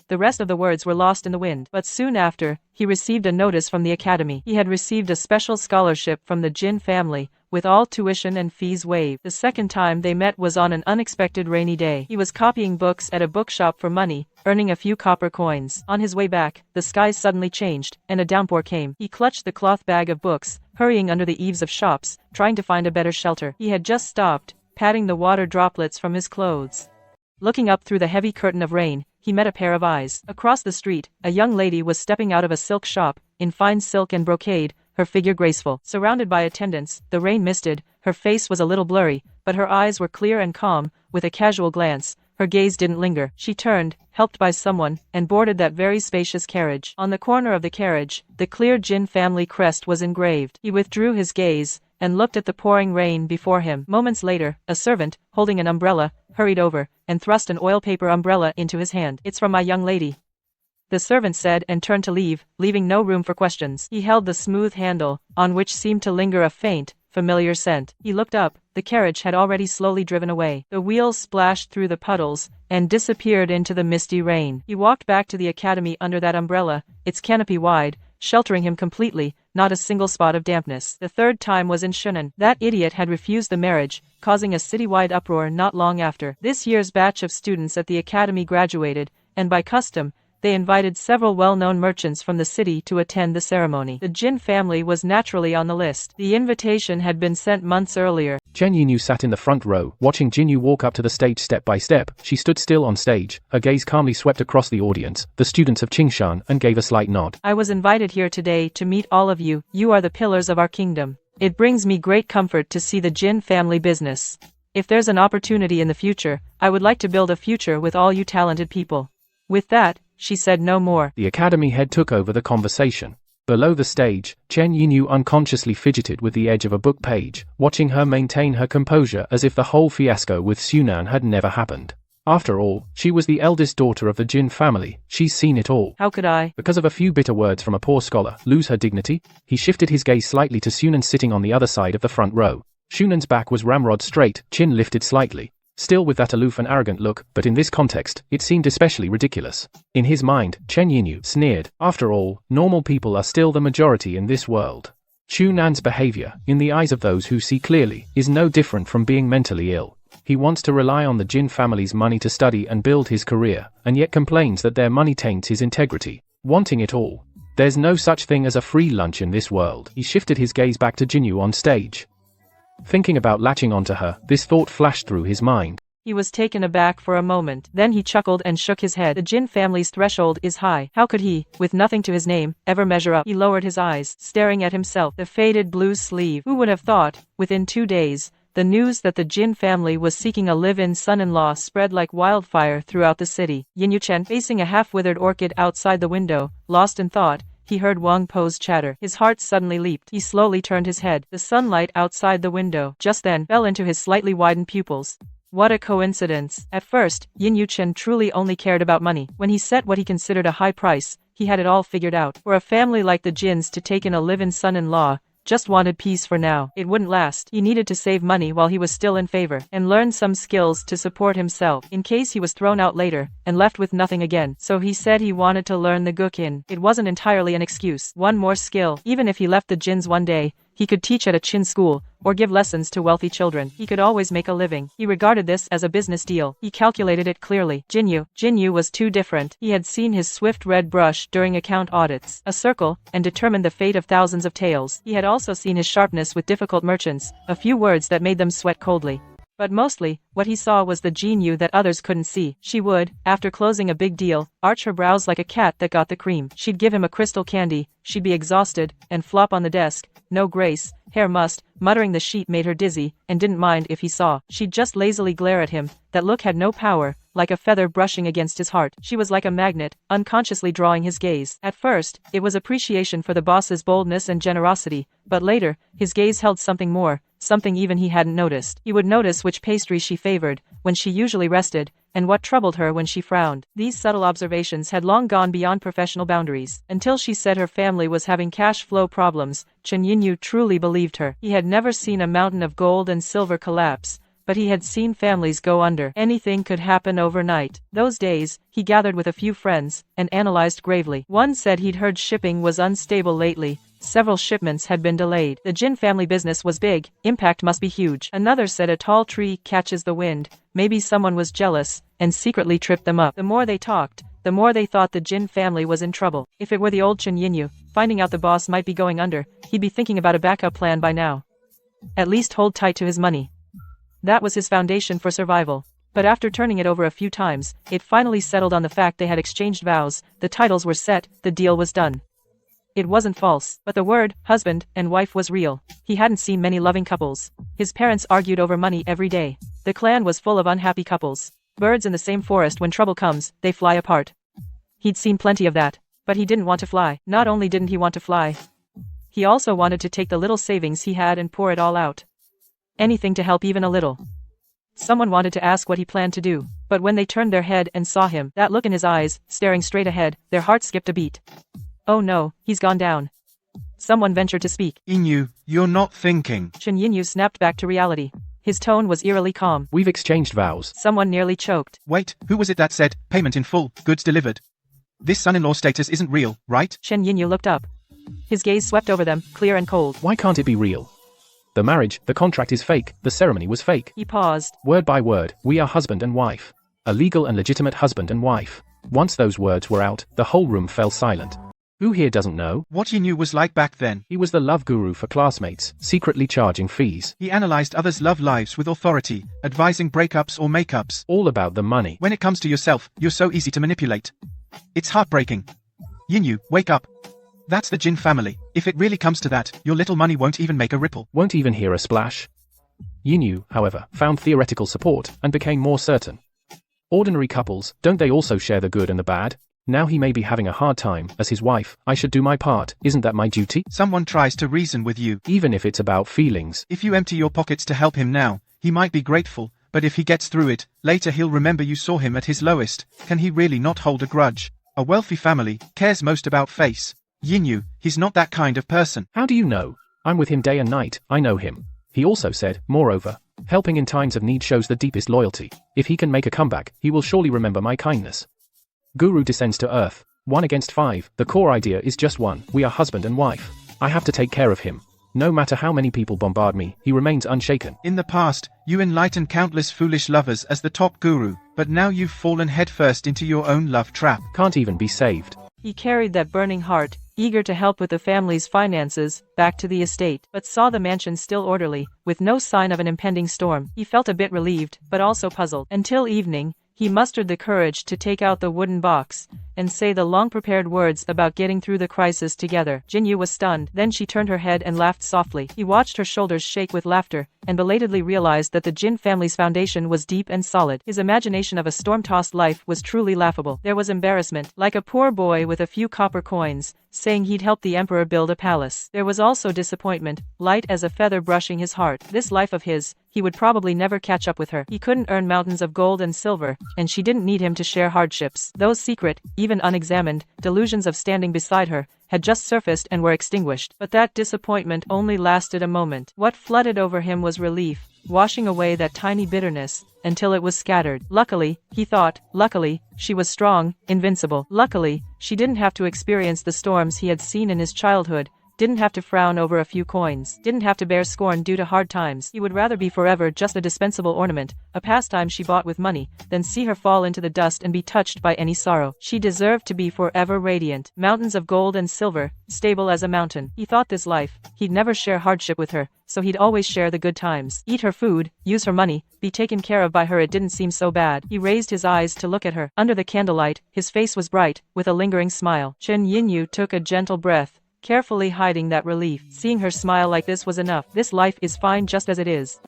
The rest of the words were lost in the wind. But soon after, he received a notice from the academy. He had received a special scholarship from the Jin family, with all tuition and fees waived. The second time they met was on an unexpected rainy day. He was copying books at a bookshop for money, earning a few copper coins. On his way back, the skies suddenly changed, and a downpour came. He clutched the cloth bag of books, hurrying under the eaves of shops, trying to find a better shelter. He had just stopped, patting the water droplets from his clothes. Looking up through the heavy curtain of rain, he met a pair of eyes. Across the street, a young lady was stepping out of a silk shop, in fine silk and brocade, her figure graceful. Surrounded by attendants, the rain misted, her face was a little blurry, but her eyes were clear and calm. With a casual glance, her gaze didn't linger. She turned, helped by someone, and boarded that very spacious carriage. On the corner of the carriage, the clear Jin family crest was engraved. He withdrew his gaze, and looked at the pouring rain before him. Moments later, a servant, holding an umbrella, hurried over, and thrust an oil paper umbrella into his hand. "It's from my young lady," the servant said, and turned to leave, leaving no room for questions. He held the smooth handle, on which seemed to linger a faint, familiar scent. He looked up. The carriage had already slowly driven away. The wheels splashed through the puddles, and disappeared into the misty rain. He walked back to the academy under that umbrella, its canopy wide, sheltering him completely, not a single spot of dampness. The third time was in Shunan. That idiot had refused the marriage, causing a citywide uproar not long after. This year's batch of students at the academy graduated, and by custom, they invited several well-known merchants from the city to attend the ceremony. The Jin family was naturally on the list. The invitation had been sent months earlier. Chen Yinyu sat in the front row, watching Jinyu walk up to the stage step by step. She stood still on stage, her gaze calmly swept across the audience, the students of Qingshan, and gave a slight nod. "I was invited here today to meet all of you. You are the pillars of our kingdom. It brings me great comfort to see the Jin family business. If there's an opportunity in the future, I would like to build a future with all you talented people." With that, she said no more. The academy head took over the conversation. Below the stage, Chen Yinyu unconsciously fidgeted with the edge of a book page, watching her maintain her composure as if the whole fiasco with Sunan had never happened. After all, she was the eldest daughter of the Jin family. She's seen it all. How could I, because of a few bitter words from a poor scholar, lose her dignity? He shifted his gaze slightly to Sunan sitting on the other side of the front row. Shunan's back was ramrod straight, chin lifted slightly. Still with that aloof and arrogant look, but in this context, it seemed especially ridiculous. In his mind, Chen Yinyu sneered. After all, normal people are still the majority in this world. Chu Nan's behavior, in the eyes of those who see clearly, is no different from being mentally ill. He wants to rely on the Jin family's money to study and build his career, and yet complains that their money taints his integrity. Wanting it all. There's no such thing as a free lunch in this world. He shifted his gaze back to Jinyu on stage. Thinking about latching onto her, this thought flashed through his mind. He was taken aback for a moment. Then he chuckled and shook his head. The Jin family's threshold is high. How could he, with nothing to his name, ever measure up? He lowered his eyes, staring at himself. The faded blue sleeve. Who would have thought, within 2 days, the news that the Jin family was seeking a live-in son-in-law spread like wildfire throughout the city. Yin Yuchen, facing a half-withered orchid outside the window, lost in thought, he heard Wang Po's chatter. His heart suddenly leaped. He slowly turned his head. The sunlight outside the window, just then, fell into his slightly widened pupils. What a coincidence. At first, Yin Yuchen truly only cared about money. When he set what he considered a high price, he had it all figured out. For a family like the Jins to take in a live-in son-in-law, just wanted peace for now. It wouldn't last. He needed to save money while he was still in favor, and learn some skills to support himself, in case he was thrown out later, and left with nothing again. So he said he wanted to learn the Guqin. It wasn't entirely an excuse. One more skill. Even if he left the Jins one day, he could teach at a Qin school, or give lessons to wealthy children. He could always make a living. He regarded this as a business deal. He calculated it clearly. Jinyu was too different. He had seen his swift red brush during account audits, a circle, and determined the fate of thousands of taels. He had also seen his sharpness with difficult merchants, a few words that made them sweat coldly. But mostly, what he saw was the Jean Yu that others couldn't see. She would, after closing a big deal, arch her brows like a cat that got the cream. She'd give him a crystal candy, she'd be exhausted, and flop on the desk, no grace, hair mussed, muttering the sheet made her dizzy, and didn't mind if he saw. She'd just lazily glare at him, that look had no power, like a feather brushing against his heart. She was like a magnet, unconsciously drawing his gaze. At first, it was appreciation for the boss's boldness and generosity, but later, his gaze held something more, something even he hadn't noticed. He would notice which pastry she favored, when she usually rested, and what troubled her when she frowned. These subtle observations had long gone beyond professional boundaries. Until she said her family was having cash flow problems, Chen Yinyu truly believed her. He had never seen a mountain of gold and silver collapse, but he had seen families go under. Anything could happen overnight. Those days, he gathered with a few friends, and analyzed gravely. One said he'd heard shipping was unstable lately. Several shipments had been delayed. The Jin family business was big, impact must be huge. Another said a tall tree catches the wind, maybe someone was jealous, and secretly tripped them up. The more they talked, the more they thought the Jin family was in trouble. If it were the old Chen Yinyu, finding out the boss might be going under, he'd be thinking about a backup plan by now. At least hold tight to his money. That was his foundation for survival. But after turning it over a few times, it finally settled on the fact they had exchanged vows, the titles were set, the deal was done. It wasn't false, but the word, husband and wife was real. He hadn't seen many loving couples. His parents argued over money every day. The clan was full of unhappy couples. Birds in the same forest, when trouble comes, they fly apart. He'd seen plenty of that. But he didn't want to fly. Not only didn't he want to fly, he also wanted to take the little savings he had and pour it all out. Anything to help, even a little. Someone wanted to ask what he planned to do, but when they turned their head and saw him, that look in his eyes, staring straight ahead, their hearts skipped a beat. Oh no, he's gone down. Someone ventured to speak. Yinyu, you're not thinking. Chen Yinyu snapped back to reality. His tone was eerily calm. We've exchanged vows. Someone nearly choked. Wait, who was it that said, payment in full, goods delivered? This son-in-law status isn't real, right? Chen Yinyu looked up. His gaze swept over them, clear and cold. Why can't it be real? The marriage, the contract is fake, the ceremony was fake. He paused. Word by word, we are husband and wife. A legal and legitimate husband and wife. Once those words were out, the whole room fell silent. Who here doesn't know? What Yinyu was like back then. He was the love guru for classmates, secretly charging fees. He analyzed others' love lives with authority, advising breakups or makeups. All about the money. When it comes to yourself, you're so easy to manipulate. It's heartbreaking. Yinyu, wake up. That's the Jin family. If it really comes to that, your little money won't even make a ripple. Won't even hear a splash. Yinyu, however, found theoretical support, and became more certain. Ordinary couples, don't they also share the good and the bad? Now he may be having a hard time, as his wife, I should do my part, isn't that my duty? Someone tries to reason with you. Even if it's about feelings. If you empty your pockets to help him now, he might be grateful, but if he gets through it, later he'll remember you saw him at his lowest. Can he really not hold a grudge? A wealthy family cares most about face. Yinyu, he's not that kind of person. How do you know? I'm with him day and night, I know him. He also said, moreover, helping in times of need shows the deepest loyalty. If he can make a comeback, he will surely remember my kindness. Guru descends to earth. 1 against 5, the core idea is just one, we are husband and wife. I have to take care of him. No matter how many people bombard me, he remains unshaken. In the past, you enlightened countless foolish lovers as the top guru, but now you've fallen headfirst into your own love trap. Can't even be saved. He carried that burning heart, eager to help with the family's finances, back to the estate, but saw the mansion still orderly, with no sign of an impending storm. He felt a bit relieved, but also puzzled. Until evening, he mustered the courage to take out the wooden box, and say the long-prepared words about getting through the crisis together. Jinyu was stunned, then she turned her head and laughed softly. He watched her shoulders shake with laughter, and belatedly realized that the Jin family's foundation was deep and solid. His imagination of a storm-tossed life was truly laughable. There was embarrassment, like a poor boy with a few copper coins, saying he'd helped the emperor build a palace. There was also disappointment, light as a feather brushing his heart. This life of his, he would probably never catch up with her. He couldn't earn mountains of gold and silver, and she didn't need him to share hardships. Those secret, even unexamined, delusions of standing beside her, had just surfaced and were extinguished. But that disappointment only lasted a moment. What flooded over him was relief, washing away that tiny bitterness, until it was scattered. Luckily, he thought, luckily, she was strong, invincible. Luckily, she didn't have to experience the storms he had seen in his childhood, didn't have to frown over a few coins, didn't have to bear scorn due to hard times. He would rather be forever just a dispensable ornament, a pastime she bought with money, than see her fall into the dust and be touched by any sorrow. She deserved to be forever radiant. Mountains of gold and silver, stable as a mountain. He thought this life, he'd never share hardship with her, so he'd always share the good times. Eat her food, use her money, be taken care of by her. It didn't seem so bad. He raised his eyes to look at her. Under the candlelight, his face was bright, with a lingering smile. Chen Yinyu took a gentle breath, carefully hiding that relief. Seeing her smile like this was enough. This life is fine just as it is.